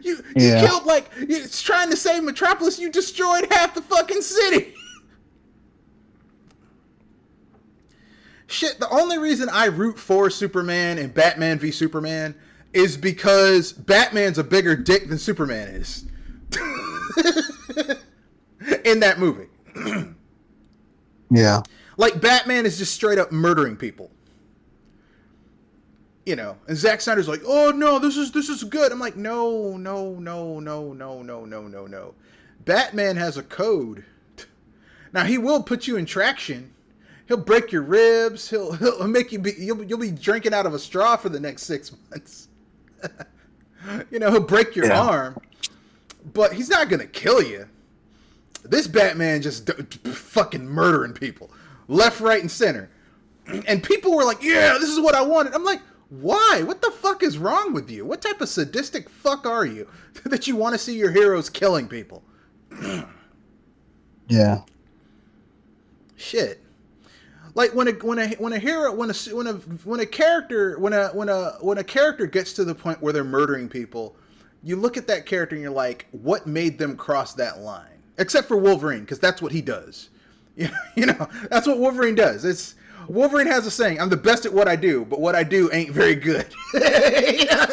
[SPEAKER 2] You killed, like, it's trying to save Metropolis, you destroyed half the fucking city. Shit, the only reason I root for Superman and Batman v Superman is because Batman's a bigger dick than Superman is. In that movie.
[SPEAKER 1] Yeah.
[SPEAKER 2] Like, Batman is just straight up murdering people. You know, and Zack Snyder's like, oh no, this is good. I'm like, no. Batman has a code. Now, he will put you in traction. He'll break your ribs. He'll make you you'll be drinking out of a straw for the next 6 months. You know, he'll break your arm. But he's not gonna kill you. This Batman just fucking murdering people. Left, right, and center. And people were like, yeah, this is what I wanted. I'm like, why? What the fuck is wrong with you? What type of sadistic fuck are you that you want to see your heroes killing people?
[SPEAKER 1] Yeah.
[SPEAKER 2] Shit. Like when a character gets to the point where they're murdering people, you look at that character and you're like, what made them cross that line? Except for Wolverine, because that's what he does. You know, that's what Wolverine does. Wolverine has a saying, I'm the best at what I do, but what I do ain't very good. You know,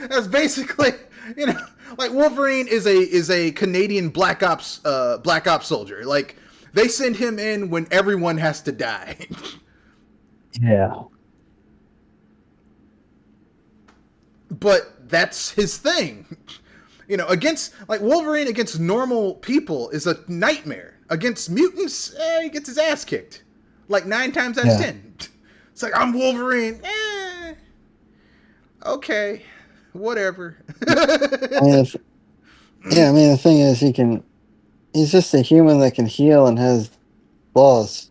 [SPEAKER 2] that's basically, you know, like Wolverine is a Canadian Black Ops soldier. Like, they send him in when everyone has to die.
[SPEAKER 1] Yeah.
[SPEAKER 2] But that's his thing. You know, Wolverine against normal people is a nightmare. Against mutants, he gets his ass kicked. Like 9 times out of 10. It's like, I'm Wolverine. Okay. Whatever.
[SPEAKER 1] I mean, the thing is, he's just a human that can heal and has flaws.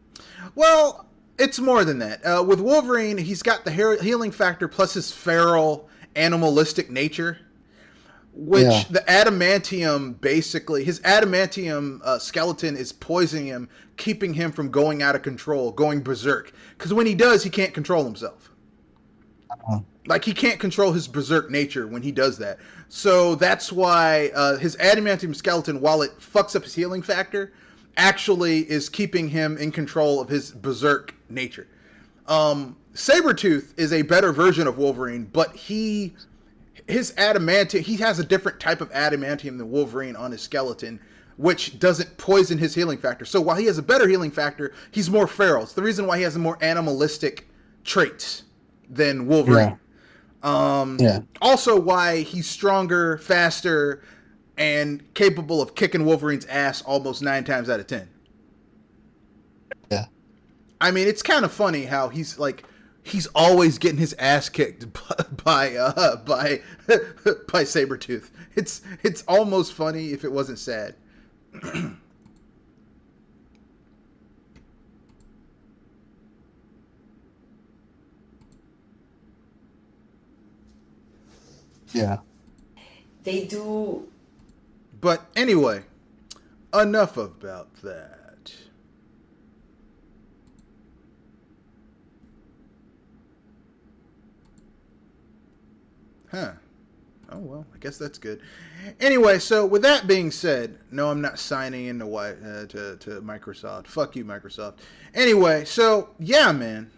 [SPEAKER 2] Well, it's more than that. With Wolverine, he's got the healing factor plus his feral, animalistic nature. Which the adamantium, basically, his adamantium skeleton is poisoning him, keeping him from going out of control, going berserk. Because when he does, he can't control himself. Like, he can't control his berserk nature when he does that. So that's why his adamantium skeleton, while it fucks up his healing factor, actually is keeping him in control of his berserk nature. Sabretooth is a better version of Wolverine, but his adamantium, he has a different type of adamantium than Wolverine on his skeleton, which doesn't poison his healing factor. So while he has a better healing factor, he's more feral. It's the reason why he has more animalistic traits than Wolverine. Also why he's stronger, faster, and capable of kicking Wolverine's ass almost 9 times out of 10.
[SPEAKER 1] Yeah.
[SPEAKER 2] I mean, it's kind of funny how he's always getting his ass kicked by Sabretooth. It's almost funny if it wasn't sad.
[SPEAKER 1] Yeah.
[SPEAKER 7] They do.
[SPEAKER 2] But anyway, enough about that. Huh. Oh, well, I guess that's good. Anyway, so with that being said, no, I'm not signing into to Microsoft. Fuck you, Microsoft. Anyway, so, yeah, man.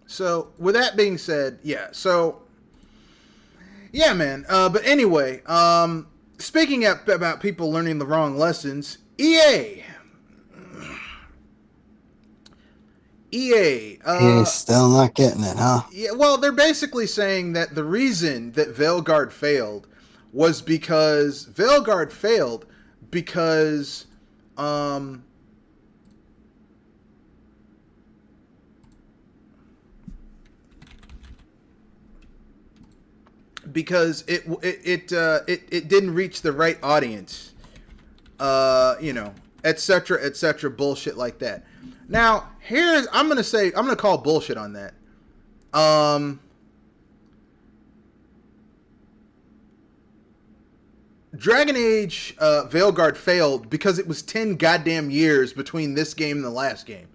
[SPEAKER 2] So, with that being said, yeah, so, yeah, man. But anyway, speaking about people learning the wrong lessons, EA.
[SPEAKER 1] He's still not getting it, huh?
[SPEAKER 2] Yeah, well, they're basically saying that the reason that Veilguard failed was because because it didn't reach the right audience, etc., bullshit like that. Now, I'm gonna call bullshit on that. Dragon Age Veilguard failed because it was 10 goddamn years between this game and the last game.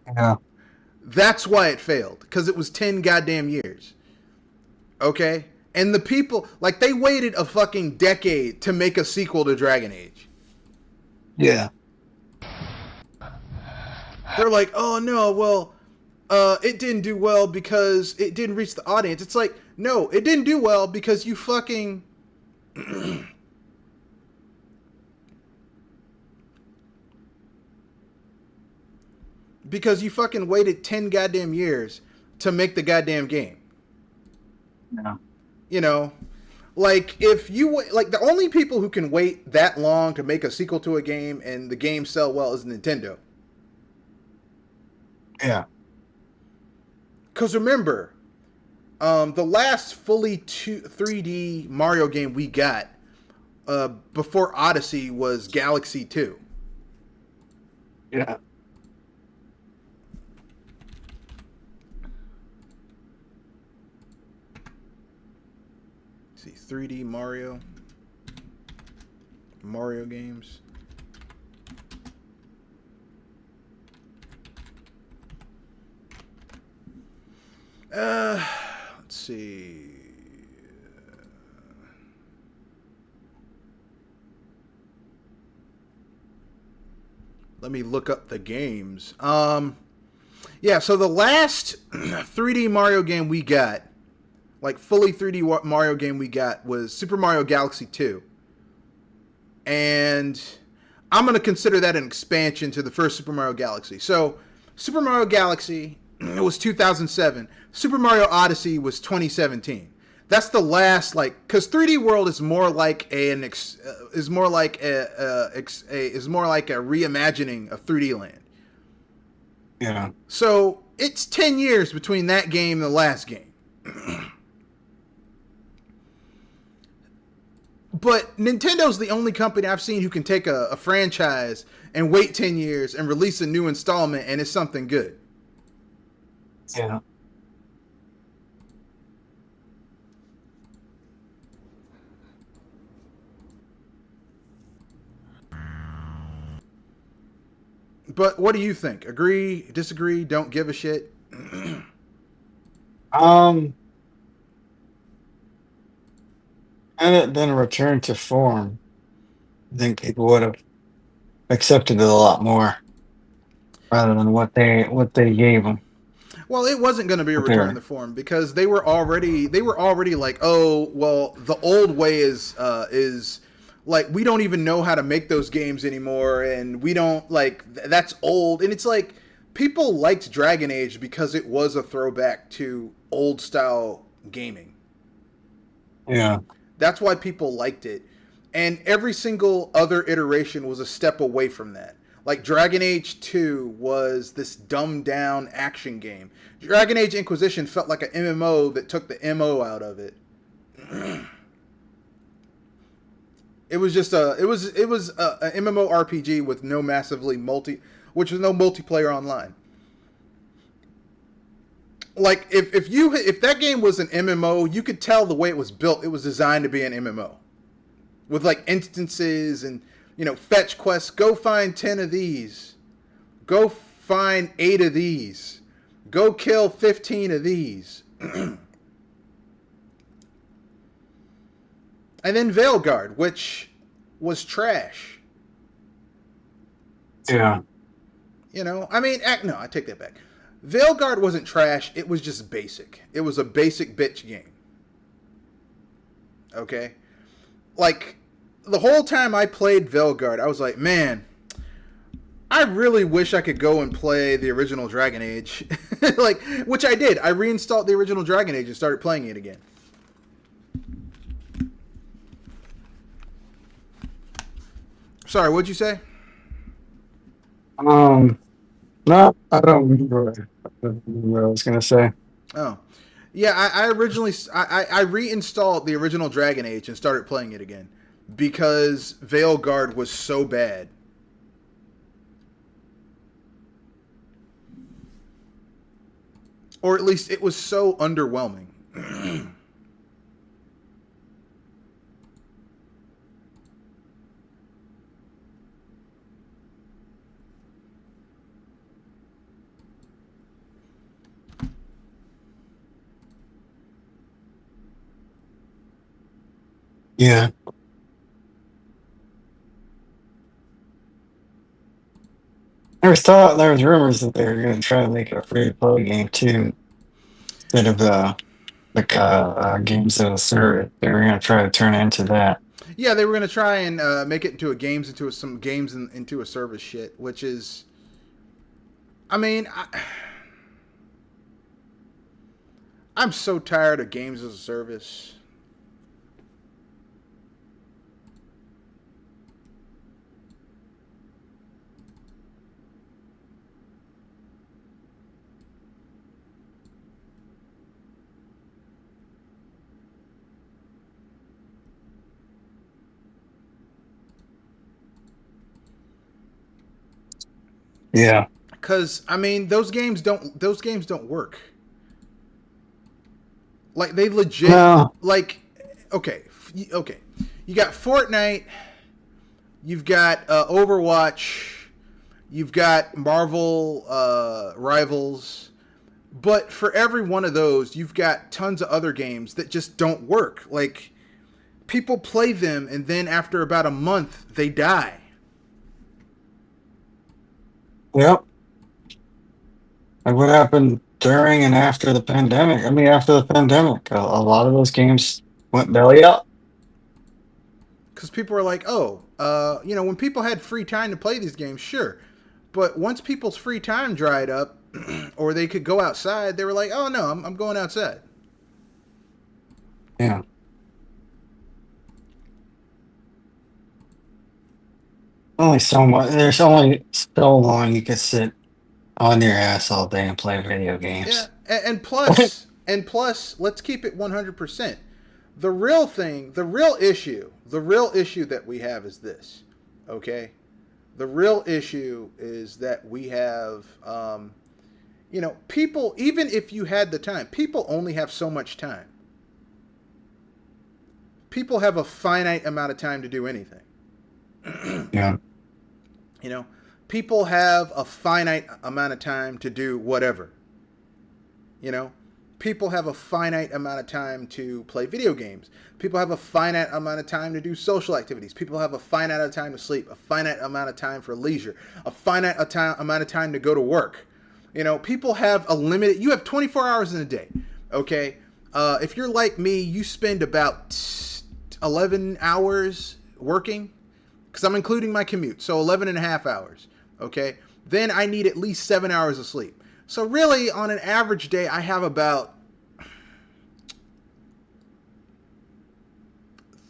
[SPEAKER 1] Yeah.
[SPEAKER 2] That's why it failed, because it was 10 goddamn years. Okay? And the people, like, they waited a fucking decade to make a sequel to Dragon Age.
[SPEAKER 1] Yeah.
[SPEAKER 2] They're like, oh no, well, it didn't do well because it didn't reach the audience. It's like, no, it didn't do well because you fucking... because you fucking waited 10 goddamn years to make the goddamn game.
[SPEAKER 1] Yeah.
[SPEAKER 2] You know, like, if you, like, the only people who can wait that long to make a sequel to a game and the game sell well is Nintendo.
[SPEAKER 1] Yeah.
[SPEAKER 2] Because remember, the last fully 3D Mario game we got before Odyssey was Galaxy 2.
[SPEAKER 1] Yeah.
[SPEAKER 2] See, 3D Mario games. Let's see. Let me look up the games. Yeah, so the last 3D Mario game we got, like fully 3D Mario game we got, was Super Mario Galaxy 2. And I'm going to consider that an expansion to the first Super Mario Galaxy. So, Super Mario Galaxy, it was 2007. Super Mario Odyssey was 2017. That's the last, like, because 3D World is more like a reimagining of 3D Land.
[SPEAKER 1] Yeah.
[SPEAKER 2] So it's 10 years between that game and the last game. But Nintendo's the only company I've seen who can take a franchise and wait 10 years and release a new installment and it's something good.
[SPEAKER 1] Yeah.
[SPEAKER 2] But what do you think? Agree, disagree, don't give a shit?
[SPEAKER 1] And it then returned to form, I think people would have accepted it a lot more rather than what they gave them.
[SPEAKER 2] Well, it wasn't going to be a return to form because they were already like, oh, well, the old way is like, we don't even know how to make those games anymore, and we don't, like, that's old. And it's like, people liked Dragon Age because it was a throwback to old style gaming.
[SPEAKER 1] Yeah.
[SPEAKER 2] That's why people liked it. And every single other iteration was a step away from that. Like, Dragon Age 2 was this dumbed down action game. Dragon Age Inquisition felt like an MMO that took the MO out of it. It was just a MMO RPG with no multiplayer online. Like if that game was an MMO, you could tell the way it was built. It was designed to be an MMO with like instances and fetch quests. Go find 10 of these. Go find 8 of these. Go kill 15 of these. And then Veilguard, which was trash.
[SPEAKER 1] Yeah.
[SPEAKER 2] No, I take that back. Veilguard wasn't trash. It was just basic. It was a basic bitch game. Okay? Like, the whole time I played Veilguard, I was like, man, I really wish I could go and play the original Dragon Age. Which I did. I reinstalled the original Dragon Age and started playing it again. Sorry, what'd you say?
[SPEAKER 1] No, I don't remember what I was gonna say.
[SPEAKER 2] Oh. Yeah, I originally I reinstalled the original Dragon Age and started playing it again because Veilguard was so bad. Or at least it was so underwhelming.
[SPEAKER 1] Yeah. There was rumors that they were going to try to make it a free-to-play game too, instead of games that will serve it. They were going to try to turn it into that.
[SPEAKER 2] Yeah, they were going to try and make it into some games into a service shit, which is, I'm so tired of games as a service.
[SPEAKER 1] Yeah.
[SPEAKER 2] Because those games don't work. Like they legit.
[SPEAKER 1] No.
[SPEAKER 2] Like, okay. You got Fortnite. You've got Overwatch. You've got Marvel Rivals. But for every one of those, you've got tons of other games that just don't work. Like, people play them, and then after about a month, they die.
[SPEAKER 1] Yep. Like what happened during and after the pandemic. After the pandemic, a lot of those games went belly up.
[SPEAKER 2] Because people are like, when people had free time to play these games, sure. But once people's free time dried up, or they could go outside, they were like, oh no, I'm going outside.
[SPEAKER 1] Yeah. Only so much. There's only so long you can sit on your ass all day and play video games.
[SPEAKER 2] Yeah, and plus, let's keep it 100%. The real issue that we have is this, okay? The real issue is that we have, people, even if you had the time, people only have so much time. People have a finite amount of time to do anything.
[SPEAKER 1] Yeah.
[SPEAKER 2] People have a finite amount of time to do whatever. People have a finite amount of time to play video games. People have a finite amount of time to do social activities. People have a finite amount of time to sleep, a finite amount of time for leisure, a finite amount of time to go to work. People have you have 24 hours in a day, okay? If you're like me, you spend about 11 hours working, because I'm including my commute, so 11 and a half hours, okay? Then I need at least 7 hours of sleep. So really, on an average day, I have about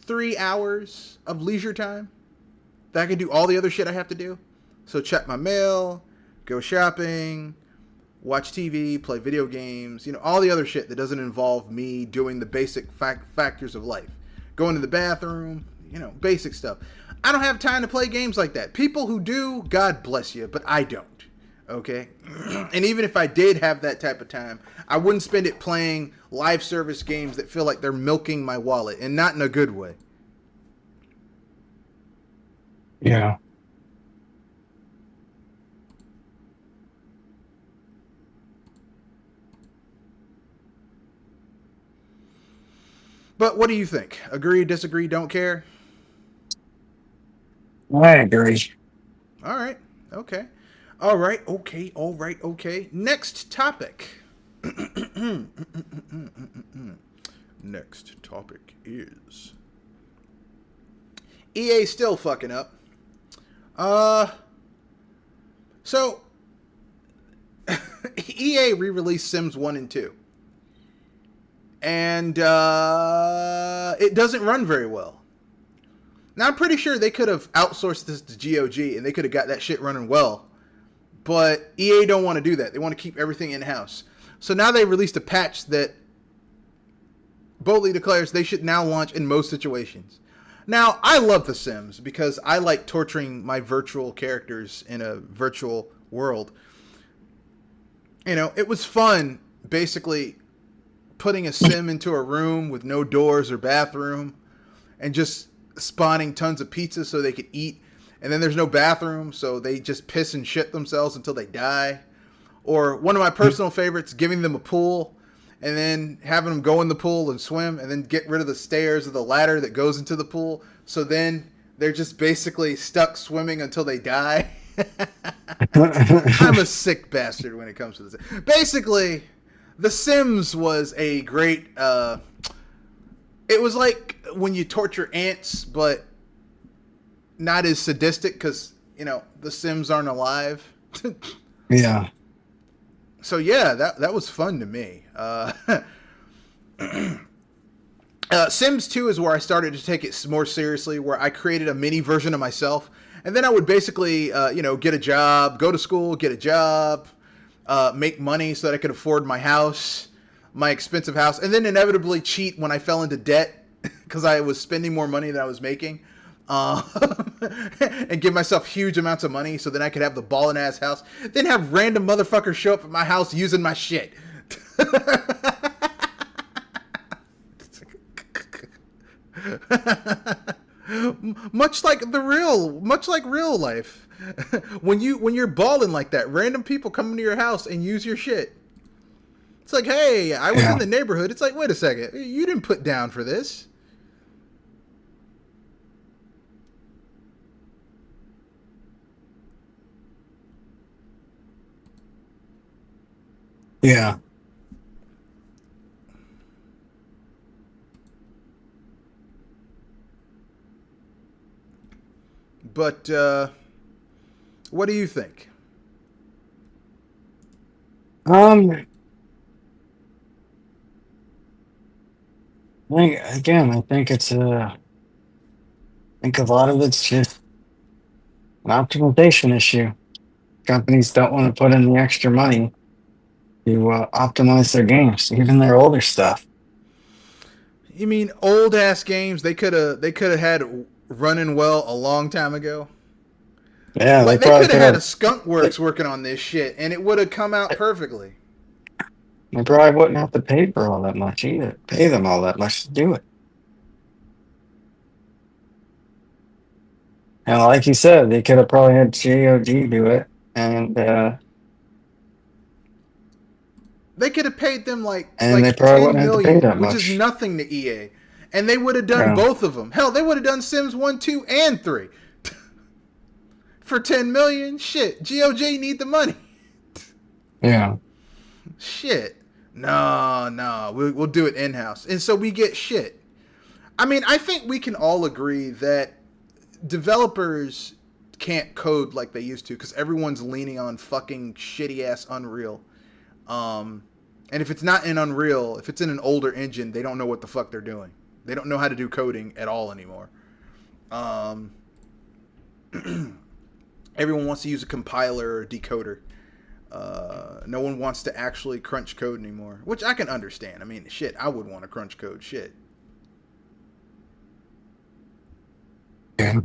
[SPEAKER 2] 3 hours of leisure time that I can do all the other shit I have to do. So check my mail, go shopping, watch TV, play video games, all the other shit that doesn't involve me doing the basic factors of life. Going to the bathroom, basic stuff. I don't have time to play games like that. People who do, God bless you, but I don't. Okay? And even if I did have that type of time, I wouldn't spend it playing live service games that feel like they're milking my wallet, and not in a good way.
[SPEAKER 1] Yeah.
[SPEAKER 2] But what do you think? Agree, disagree, don't care?
[SPEAKER 1] I agree.
[SPEAKER 2] All right. Okay. All right. Okay. All right. Okay. Next topic. Next topic is EA still fucking up. So EA re-released Sims 1 and 2. And it doesn't run very well. Now, I'm pretty sure they could have outsourced this to GOG and they could have got that shit running well. But EA don't want to do that. They want to keep everything in-house. So now they released a patch that boldly declares they should now launch in most situations. Now, I love The Sims because I like torturing my virtual characters in a virtual world. You know, it was fun, basically, putting a Sim into a room with no doors or bathroom and just spawning tons of pizza so they could eat. And then there's no bathroom, so they just piss and shit themselves until they die. Or one of my personal favorites, giving them a pool and then having them go in the pool and swim and then get rid of the stairs or the ladder that goes into the pool. So then they're just basically stuck swimming until they die. I'm a sick bastard when it comes to this. Basically, The Sims was a great... it was like when you torture ants, but not as sadistic because, you know, the Sims aren't alive.
[SPEAKER 1] Yeah.
[SPEAKER 2] So yeah, that was fun to me. Sims 2 is where I started to take it more seriously, where I created a mini version of myself. And then I would basically, get a job, go to school, get a job, make money so that I could afford my house, my expensive house, and then inevitably cheat when I fell into debt because I was spending more money than I was making. And give myself huge amounts of money so then I could have the ballin' ass house. Then have random motherfuckers show up at my house using my shit. much like real life. when you're balling like that, random people come into your house and use your shit. It's like, hey, I was in the neighborhood. It's like, wait a second, you didn't put down for this.
[SPEAKER 1] Yeah.
[SPEAKER 2] But what do you think?
[SPEAKER 1] I think it's I think a lot of it's just an optimization issue. Companies don't want to put in the extra money to optimize their games, even their older stuff.
[SPEAKER 2] You mean old ass games they could have had running well a long time ago?
[SPEAKER 1] Yeah,
[SPEAKER 2] Like
[SPEAKER 1] they
[SPEAKER 2] they
[SPEAKER 1] probably
[SPEAKER 2] could have had a skunk works working on this shit and it would have come out perfectly.
[SPEAKER 1] They probably wouldn't have to pay for all that much either. Pay them all that much to do it. And like you said, they could have probably had GOG do it, and
[SPEAKER 2] They could have paid them like
[SPEAKER 1] they probably
[SPEAKER 2] 10
[SPEAKER 1] wouldn't have to pay
[SPEAKER 2] million,
[SPEAKER 1] that
[SPEAKER 2] which
[SPEAKER 1] much.
[SPEAKER 2] is nothing to EA. And they would have done both of them. Hell, they would have done Sims 1, 2, and 3. For 10 million? Shit, GOG need the money.
[SPEAKER 1] Yeah.
[SPEAKER 2] Shit. No. We'll do it in-house. And so we get shit. I mean, I think we can all agree that developers can't code like they used to because everyone's leaning on fucking shitty-ass Unreal. And if it's not in Unreal, if it's in an older engine, they don't know what the fuck they're doing. They don't know how to do coding at all anymore. Everyone wants to use a compiler or a decoder. No one wants to actually crunch code anymore, which I can understand. I mean, shit, I would want to crunch code. Shit.
[SPEAKER 1] Yeah.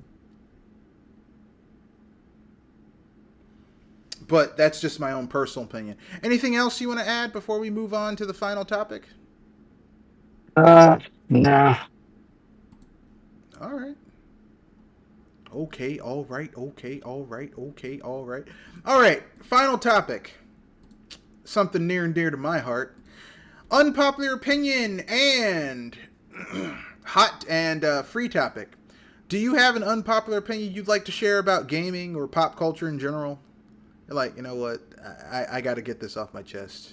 [SPEAKER 2] But that's just my own personal opinion. Anything else you want to add before we move on to the final topic?
[SPEAKER 1] No.
[SPEAKER 2] All right. Okay, all right, okay, all right, okay, all right. All right, final topic. Something near and dear to my heart. Unpopular opinion and hot and free topic. Do you have an unpopular opinion you'd like to share about gaming or pop culture in general? You're like, you know what? I got to get this off my chest.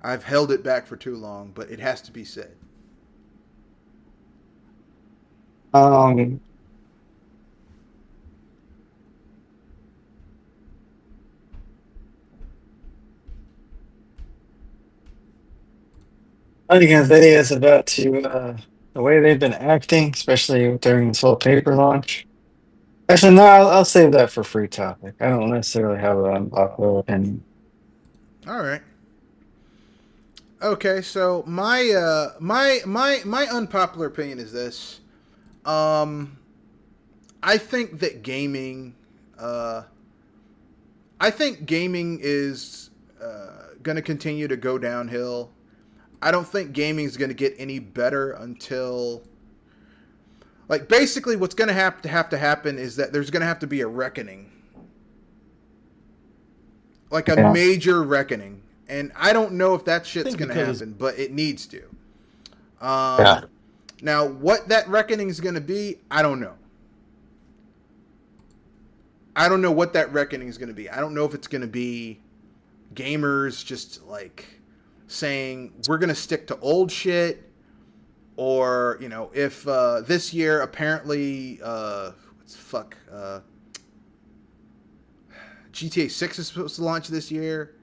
[SPEAKER 2] I've held it back for too long, but it has to be said.
[SPEAKER 1] I think NVIDIA is about to, the way they've been acting, especially during this whole paper launch. Actually, no, I'll save that for free topic. I don't necessarily have an unpopular opinion.
[SPEAKER 2] All right. Okay, so my unpopular opinion is this. I think that gaming is going to continue to go downhill. I don't think gaming is going to get any better until, like, basically what's going to have to happen is that there's going to have to be a reckoning. Like a major reckoning. And I don't know if that shit's going to happen, but it needs to. Now, what that reckoning is going to be, I don't know. I don't know what that reckoning is going to be. I don't know if it's going to be gamers just, like, saying we're going to stick to old shit, or, you know, if this year apparently GTA 6 is supposed to launch this year,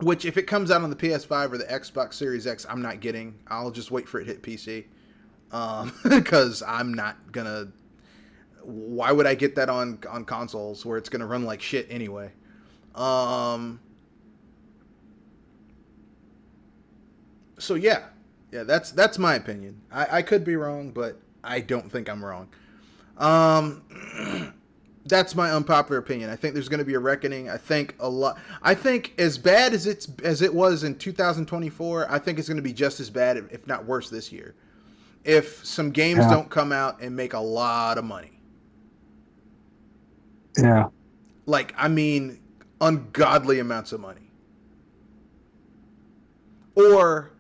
[SPEAKER 2] which if it comes out on the PS5 or the Xbox Series X, I'm not getting. I'll just wait for it to hit PC, because I'm not gonna. Why would I get that on consoles where it's gonna run like shit anyway? So yeah, that's my opinion. I could be wrong, but I don't think I'm wrong. That's my unpopular opinion. I think there's going to be a reckoning. I think as bad as it was in 2024, I think it's going to be just as bad, if not worse, this year. If some games don't come out and make a lot of money.
[SPEAKER 1] Yeah.
[SPEAKER 2] Like, I mean, ungodly amounts of money. Or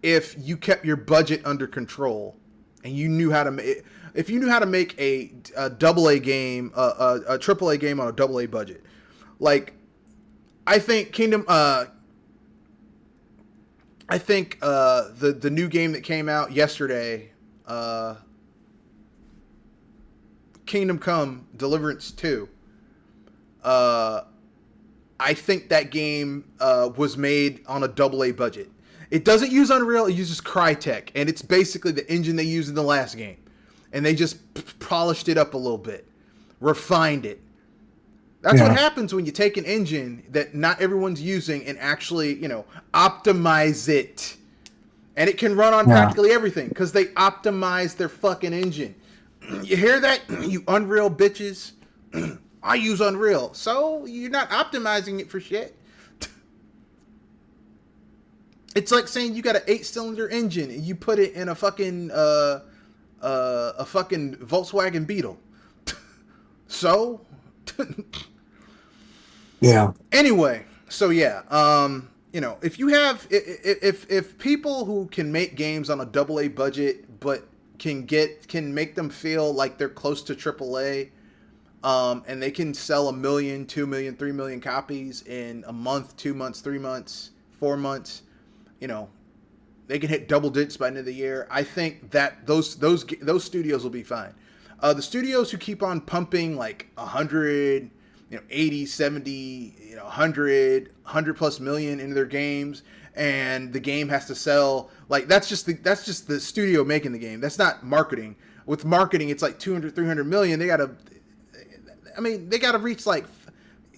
[SPEAKER 2] if you kept your budget under control and you knew how to make, if you knew how to make a AA game, a AAA game on a AA budget, like, I think the new game that came out yesterday, Kingdom Come Deliverance 2, I think that game was made on a AA budget. It doesn't use Unreal, it uses Crytek, and it's basically the engine they used in the last game. And they just polished it up a little bit, refined it. That's what happens when you take an engine that not everyone's using and actually, you know, optimize it. And it can run on practically everything because they optimize their fucking engine. You hear that, you Unreal bitches? I use Unreal. So you're not optimizing it for shit. It's like saying you got an 8-cylinder engine and you put it in a fucking Volkswagen Beetle. So
[SPEAKER 1] yeah.
[SPEAKER 2] Anyway, so yeah, you know, if you have if people who can make games on a AA budget but can make them feel like they're close to AAA, and they can sell 1 million, 2 million, 3 million copies in a month, 2 months, 3 months, 4 months, you know, they can hit double digits by the end of the year. I think that those studios will be fine. The studios who keep on pumping like 100, you know, 80, 70, you know, 100 plus million into their games, and the game has to sell, like, that's just the studio making the game. That's not marketing. With marketing, it's like 200, 300 million. They got to reach like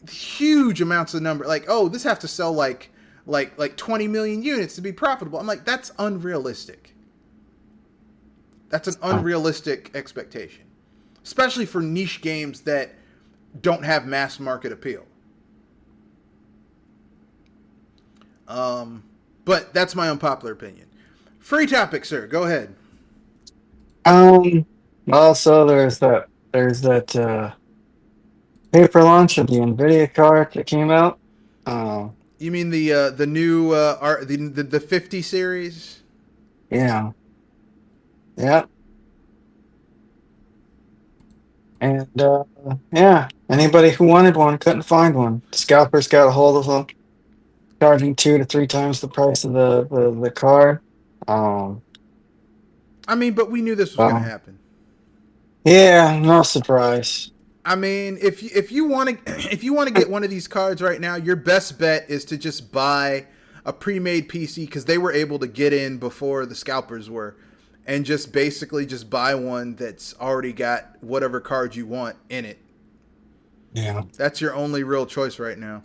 [SPEAKER 2] huge amounts of number. Like, oh, this has to sell like 20 million units to be profitable. I'm like, that's unrealistic. That's an unrealistic expectation, especially for niche games that don't have mass market appeal. But that's my unpopular opinion. Free topic, sir. Go ahead.
[SPEAKER 1] Also, there's that paper launch of the Nvidia card that came out.
[SPEAKER 2] You mean the new the 50 series?
[SPEAKER 1] Yeah, yeah, and yeah. Anybody who wanted one couldn't find one. Scalpers got a hold of them, charging 2 to 3 times the price of the card. Um,
[SPEAKER 2] I mean, but we knew this was going to
[SPEAKER 1] well,
[SPEAKER 2] happen.
[SPEAKER 1] yeah, no surprise.
[SPEAKER 2] I mean, if you want to if you want to get one of these cards right now, your best bet is to just buy a pre-made PC because they were able to get in before the scalpers were, and just basically just buy one that's already got whatever card you want in it.
[SPEAKER 1] Yeah.
[SPEAKER 2] That's your only real choice right now.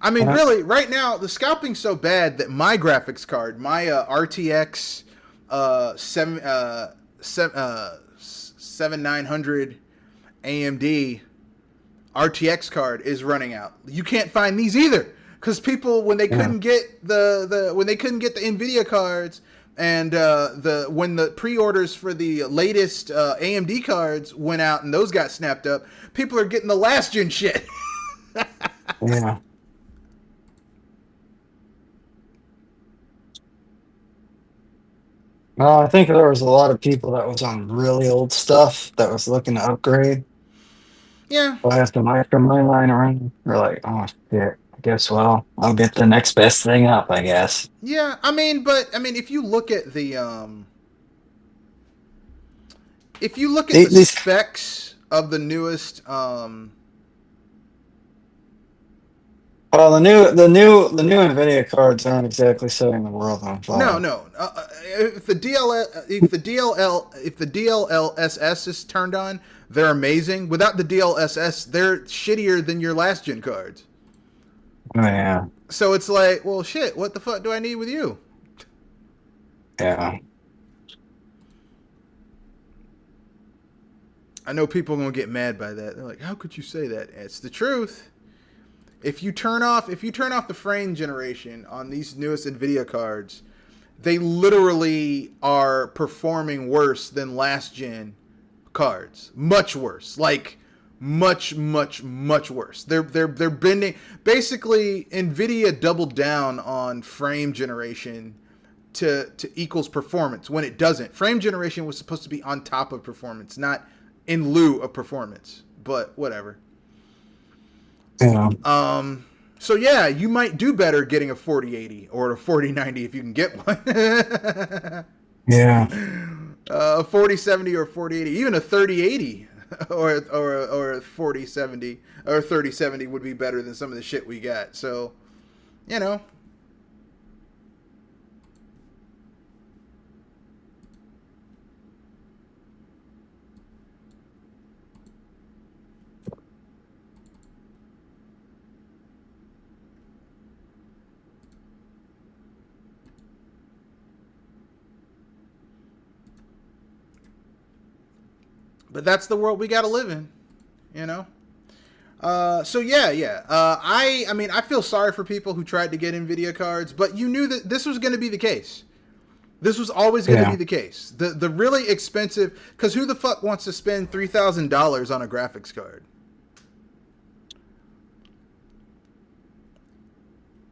[SPEAKER 2] I mean,
[SPEAKER 1] Yeah.
[SPEAKER 2] really, right now the scalping's so bad that my graphics card, my RTX 7900 AMD RTX card is running out. You can't find these either because people, when they couldn't get the Nvidia cards, and when the pre-orders for the latest AMD cards went out and those got snapped up, people are getting the last gen shit.
[SPEAKER 1] Yeah. I think there was a lot of people that was on really old stuff that was looking to upgrade.
[SPEAKER 2] Yeah.
[SPEAKER 1] So after my line around, they're like, oh shit. I guess I'll get the next best thing up, I guess.
[SPEAKER 2] Yeah, if you look at the
[SPEAKER 1] These
[SPEAKER 2] specs of the newest
[SPEAKER 1] well, the new Nvidia cards aren't exactly setting the world on fire.
[SPEAKER 2] no. If the DLSS is turned on, they're amazing. Without the DLSS, they're shittier than your last gen cards.
[SPEAKER 1] Oh, yeah.
[SPEAKER 2] So it's like, well, shit. What the fuck do I need with you?
[SPEAKER 1] Yeah.
[SPEAKER 2] I know people are gonna get mad by that. They're like, "How could you say that?" It's the truth. If you turn off the frame generation on these newest Nvidia cards, they literally are performing worse than last gen cards. Much worse. Like much worse. They're bending. Basically, Nvidia doubled down on frame generation to equals performance when it doesn't. Frame generation was supposed to be on top of performance, not in lieu of performance. But whatever.
[SPEAKER 1] Yeah.
[SPEAKER 2] So yeah, you might do better getting a 4080 or a 4090 if you can get one.
[SPEAKER 1] Yeah.
[SPEAKER 2] A 4070 or 4080, even a 3080 or a 4070 or 3070 would be better than some of the shit we got. So, you know. But that's the world we got to live in, you know? So yeah. I feel sorry for people who tried to get Nvidia cards, but you knew that this was going to be the case. This was always going to be the case. The really expensive, because who the fuck wants to spend $3,000 on a graphics card?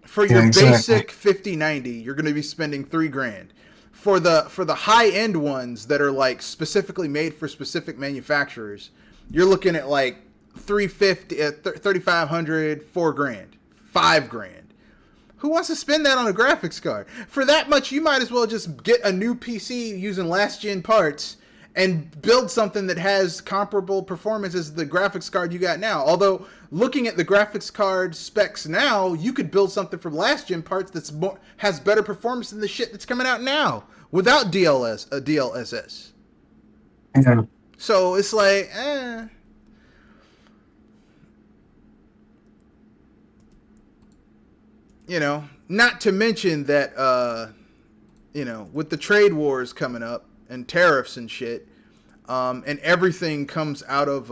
[SPEAKER 2] For your basic 5090, you're going to be spending $3,000. For the high end ones that are like specifically made for specific manufacturers, you're looking at like 350, 3,500, $4,000, $5,000. Who wants to spend that on a graphics card? For that much, you might as well just get a new PC using last gen parts and build something that has comparable performance as the graphics card you got now. Although looking at the graphics card specs now, you could build something from last gen parts that's has better performance than the shit that's coming out now without DLSS.
[SPEAKER 1] Yeah.
[SPEAKER 2] So it's like, you know, not to mention that, you know, with the trade wars coming up and tariffs and shit, and everything comes out of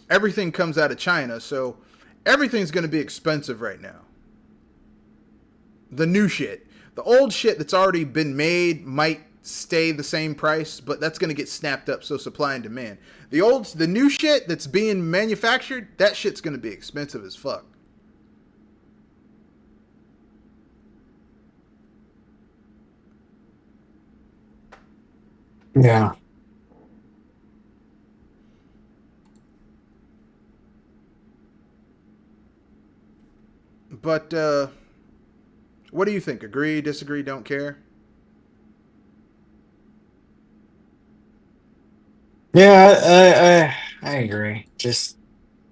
[SPEAKER 2] everything comes out of China, so everything's going to be expensive right now. The new shit. The old shit that's already been made might stay the same price, but that's going to get snapped up, so supply and demand. The new shit that's being manufactured, that shit's going to be expensive as fuck.
[SPEAKER 1] Yeah.
[SPEAKER 2] But what do you think? Agree, disagree, don't care?
[SPEAKER 1] Yeah, I agree. Just,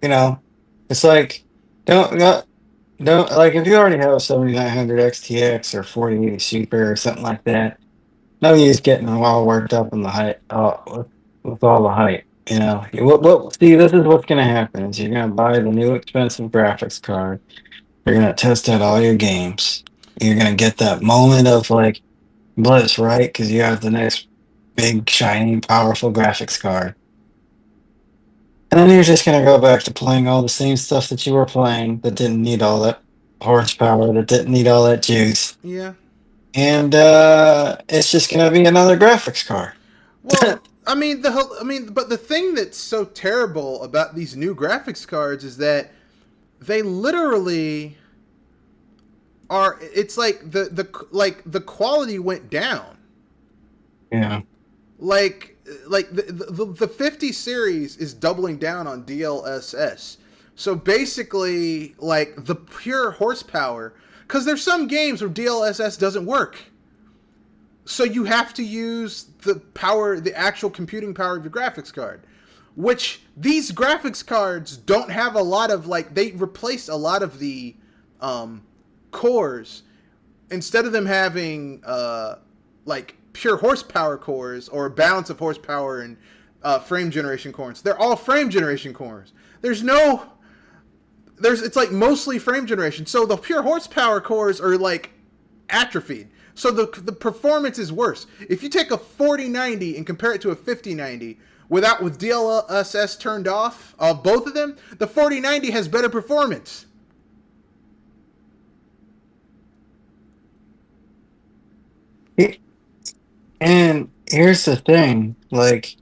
[SPEAKER 1] it's like, don't, not, don't, like, if you already have a 7900 XTX or 4080 Super or something like that, no use getting them all worked up in the height, with all the hype. See, this is what's going to happen is you're going to buy the new expensive graphics card. You're going to test out all your games. You're going to get that moment of like, bliss, right? Because you have the next big, shiny, powerful graphics card. And then you're just going to go back to playing all the same stuff that you were playing that didn't need all that horsepower, that didn't need all that juice.
[SPEAKER 2] Yeah.
[SPEAKER 1] And it's just going to be another graphics card.
[SPEAKER 2] Well, but the thing that's so terrible about these new graphics cards is that they literally are. It's like the quality went down.
[SPEAKER 1] Yeah.
[SPEAKER 2] Like the 50 series is doubling down on DLSS. So basically, like the pure horsepower, because there's some games where DLSS doesn't work. So you have to use the actual computing power of your graphics card, which these graphics cards don't have a lot of, like, they replaced a lot of the cores. Instead of them having like pure horsepower cores or a balance of horsepower and frame generation cores, they're all frame generation cores. It's like mostly frame generation. So the pure horsepower cores are like atrophied. So the performance is worse. If you take a 4090 and compare it to a 5090 with DLSS turned off, both of them, the 4090 has better performance.
[SPEAKER 1] And here's the thing, like,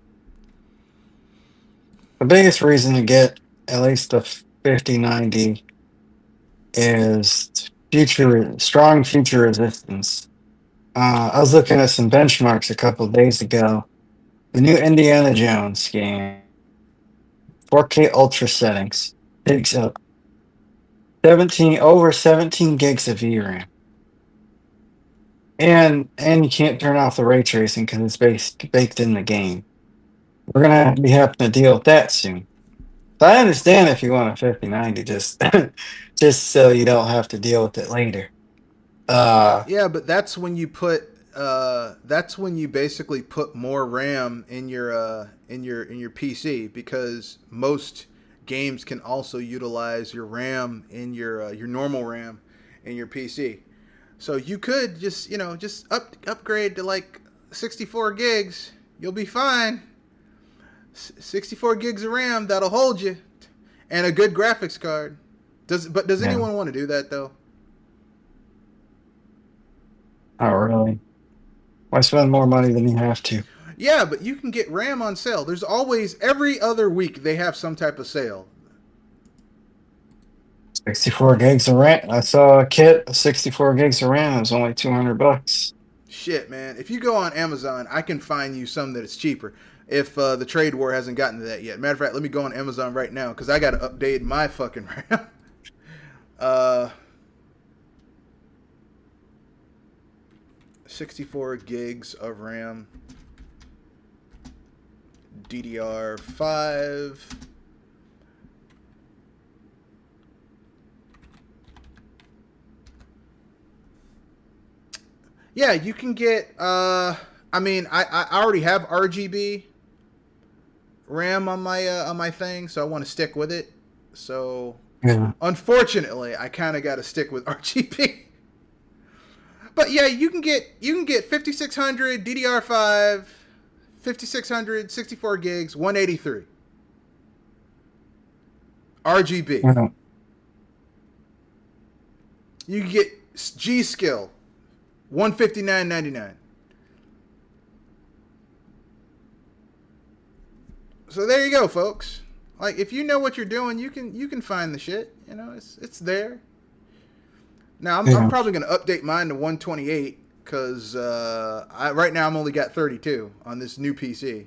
[SPEAKER 1] the biggest reason to get at least the 5090 is strong future resistance. I was looking at some benchmarks a couple of days ago. The new Indiana Jones game, 4K ultra settings, takes up over 17 gigs of VRAM. And you can't turn off the ray tracing because it's baked in the game. We're gonna be having to deal with that soon. So I understand if you want a 5090, just so you don't have to deal with it later.
[SPEAKER 2] Yeah, but that's when you basically put more RAM in your PC, because most games can also utilize your RAM in your normal RAM in your PC. So you could just upgrade to like 64 gigs. You'll be fine. 64 gigs of RAM, that'll hold you, and a good graphics card. Does anyone want to do that though?
[SPEAKER 1] Not really. Why spend more money than you have to?
[SPEAKER 2] Yeah, but you can get RAM on sale. There's always, every other week they have some type of sale.
[SPEAKER 1] 64 gigs of RAM. I saw a kit of 64 gigs of RAM. It was only $200.
[SPEAKER 2] Shit, man. If you go on Amazon, I can find you some that is cheaper. If the trade war hasn't gotten to that yet. Matter of fact, let me go on Amazon right now because I got to update my fucking RAM. 64 gigs of RAM. DDR5. Yeah, you can get, I already have RGB RAM on my thing, so I want to stick with it. So,
[SPEAKER 1] Yeah.
[SPEAKER 2] Unfortunately, I kind of got to stick with RGB. But yeah, you can get 5600 DDR5, 5600 64 gigs, 183. RGB.
[SPEAKER 1] Uh-huh.
[SPEAKER 2] You can get G Skill, $159.99. So there you go, folks. Like, if you know what you're doing, you can find the shit. You know, it's there. Now I'm probably gonna update mine to 128 because right now I'm only got 32 on this new PC.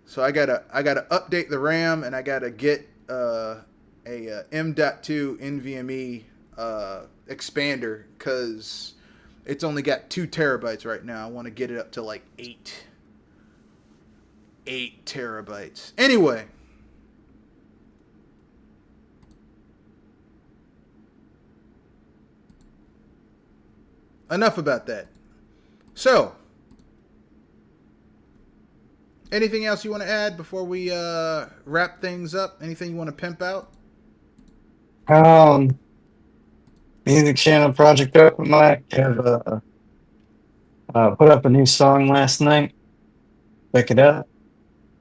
[SPEAKER 2] So I gotta update the RAM, and I gotta get a M.2 NVMe expander because it's only got 2 terabytes right now. I want to get it up to like 8 terabytes. Anyway, enough about that. So, anything else you want to add before we wrap things up? Anything you want to pimp out?
[SPEAKER 1] Music channel Project Open Mic have put up a new song last night. Check it out.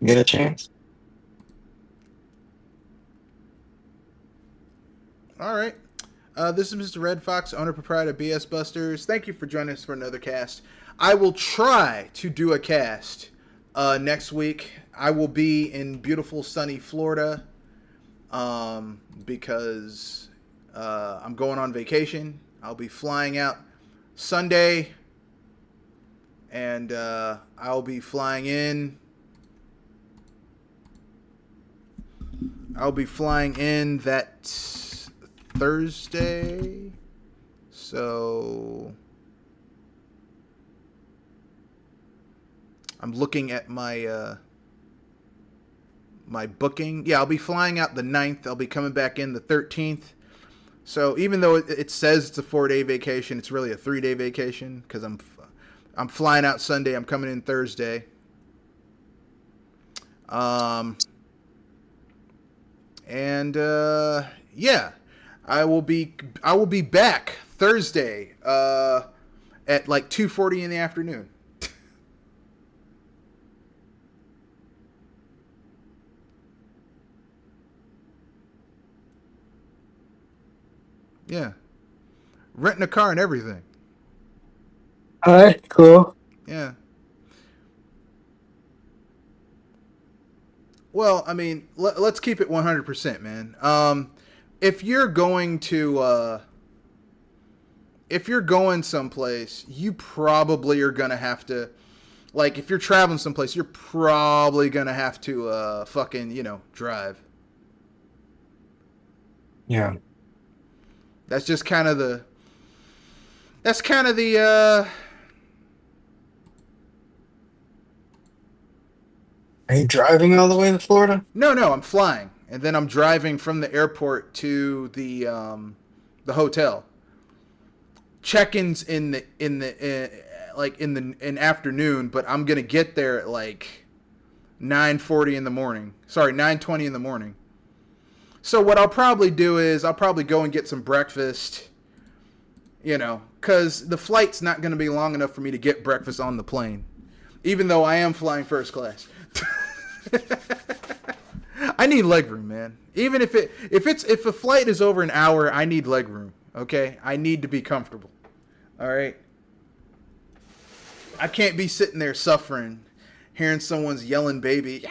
[SPEAKER 1] Get a chance.
[SPEAKER 2] All right. This is Mr. Red Fox, owner proprietor of BS Busters. Thank you for joining us for another cast. I will try to do a cast next week. I will be in beautiful sunny Florida because I'm going on vacation. I'll be flying out Sunday, and I'll be flying in. I'll be flying in that Thursday. So I'm looking at my my booking. Yeah, I'll be flying out the 9th. I'll be coming back in the 13th. So even though it says it's a 4-day vacation, it's really a 3-day vacation because I'm flying out Sunday. I'm coming in Thursday. Yeah, I will be back Thursday at like 2:40 in the afternoon. Yeah, renting a car and everything.
[SPEAKER 1] All right, cool.
[SPEAKER 2] Yeah. Well, I mean, let's keep it 100%, man. If you're going someplace, you probably are gonna have to, like, if you're traveling someplace, you're probably gonna have to fucking, drive.
[SPEAKER 1] Yeah.
[SPEAKER 2] That's just kind of the.
[SPEAKER 1] Are you driving all the way to Florida?
[SPEAKER 2] No, I'm flying, and then I'm driving from the airport to the hotel. Check-ins in afternoon, but I'm gonna get there at like 9:40 in the morning. Sorry, 9:20 in the morning. So what I'll probably do is I'll probably go and get some breakfast. Because the flight's not gonna be long enough for me to get breakfast on the plane, even though I am flying first class. I need legroom, man. Even if a flight is over an hour, I need legroom. Okay, I need to be comfortable. All right, I can't be sitting there suffering, hearing someone's yelling baby.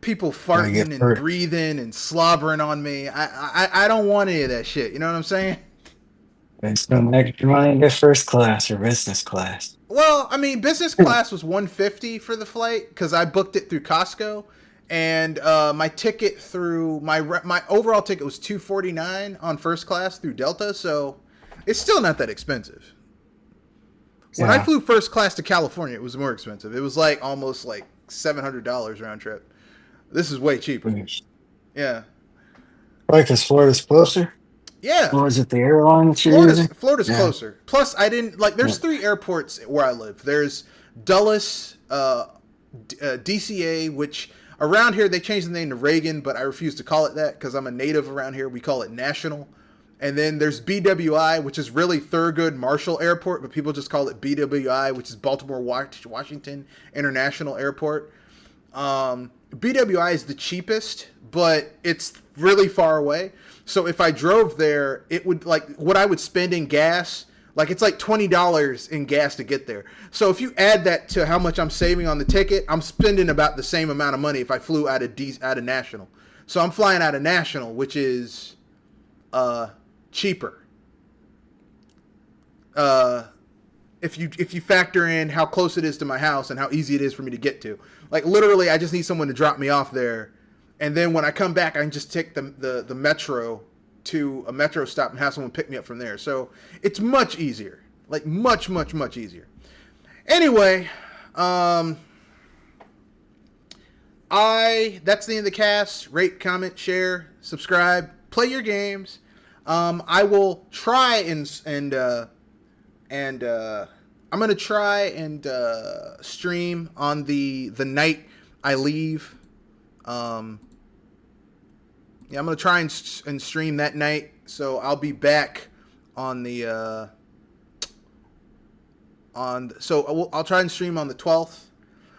[SPEAKER 2] People farting and breathing and slobbering on me. I don't want any of that shit. You know what I'm saying?
[SPEAKER 1] Spend extra money to get first class or business class.
[SPEAKER 2] Well, I mean, business class was $150 for the flight because I booked it through Costco, and my ticket through my overall ticket was $249 on first class through Delta, so it's still not that expensive. When I flew first class to California, it was more expensive. It was like almost like $700 round trip. This is way cheaper. Yeah.
[SPEAKER 1] Probably because Florida's closer.
[SPEAKER 2] Yeah.
[SPEAKER 1] Or is it the airline that you're using?
[SPEAKER 2] Florida's closer. Plus, I didn't there's 3 airports where I live. There's Dulles, DCA, which around here they changed the name to Reagan, but I refuse to call it that because I'm a native around here. We call it National. And then there's BWI, which is really Thurgood Marshall Airport, but people just call it BWI, which is Baltimore Washington International Airport. BWI is the cheapest, but it's really far away. So if I drove there, it would, like, what I would spend in gas, like, it's like $20 in gas to get there. So if you add that to how much I'm saving on the ticket, I'm spending about the same amount of money if I flew out of National. So I'm flying out of National, which is cheaper. If you factor in how close it is to my house and how easy it is for me to get to. Like, literally, I just need someone to drop me off there, and then when I come back, I can just take the metro to a metro stop and have someone pick me up from there. So it's much easier, like much easier. Anyway, that's the end of the cast. Rate, comment, share, subscribe, play your games. I will try and I'm gonna try and stream on the night I leave. Yeah, I'm gonna try and stream that night. So I'll be back on the I'll try and stream on the 12th.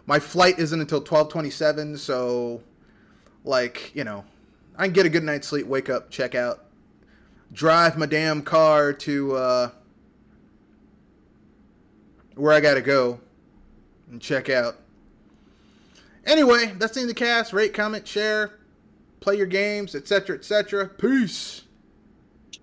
[SPEAKER 2] My flight isn't until 12:27, so, like, you know, I can get a good night's sleep, wake up, check out, drive my damn car to where I gotta go and check out. Anyway, that's the end of the cast. Rate, comment, share, play your games, etc., etc. Peace.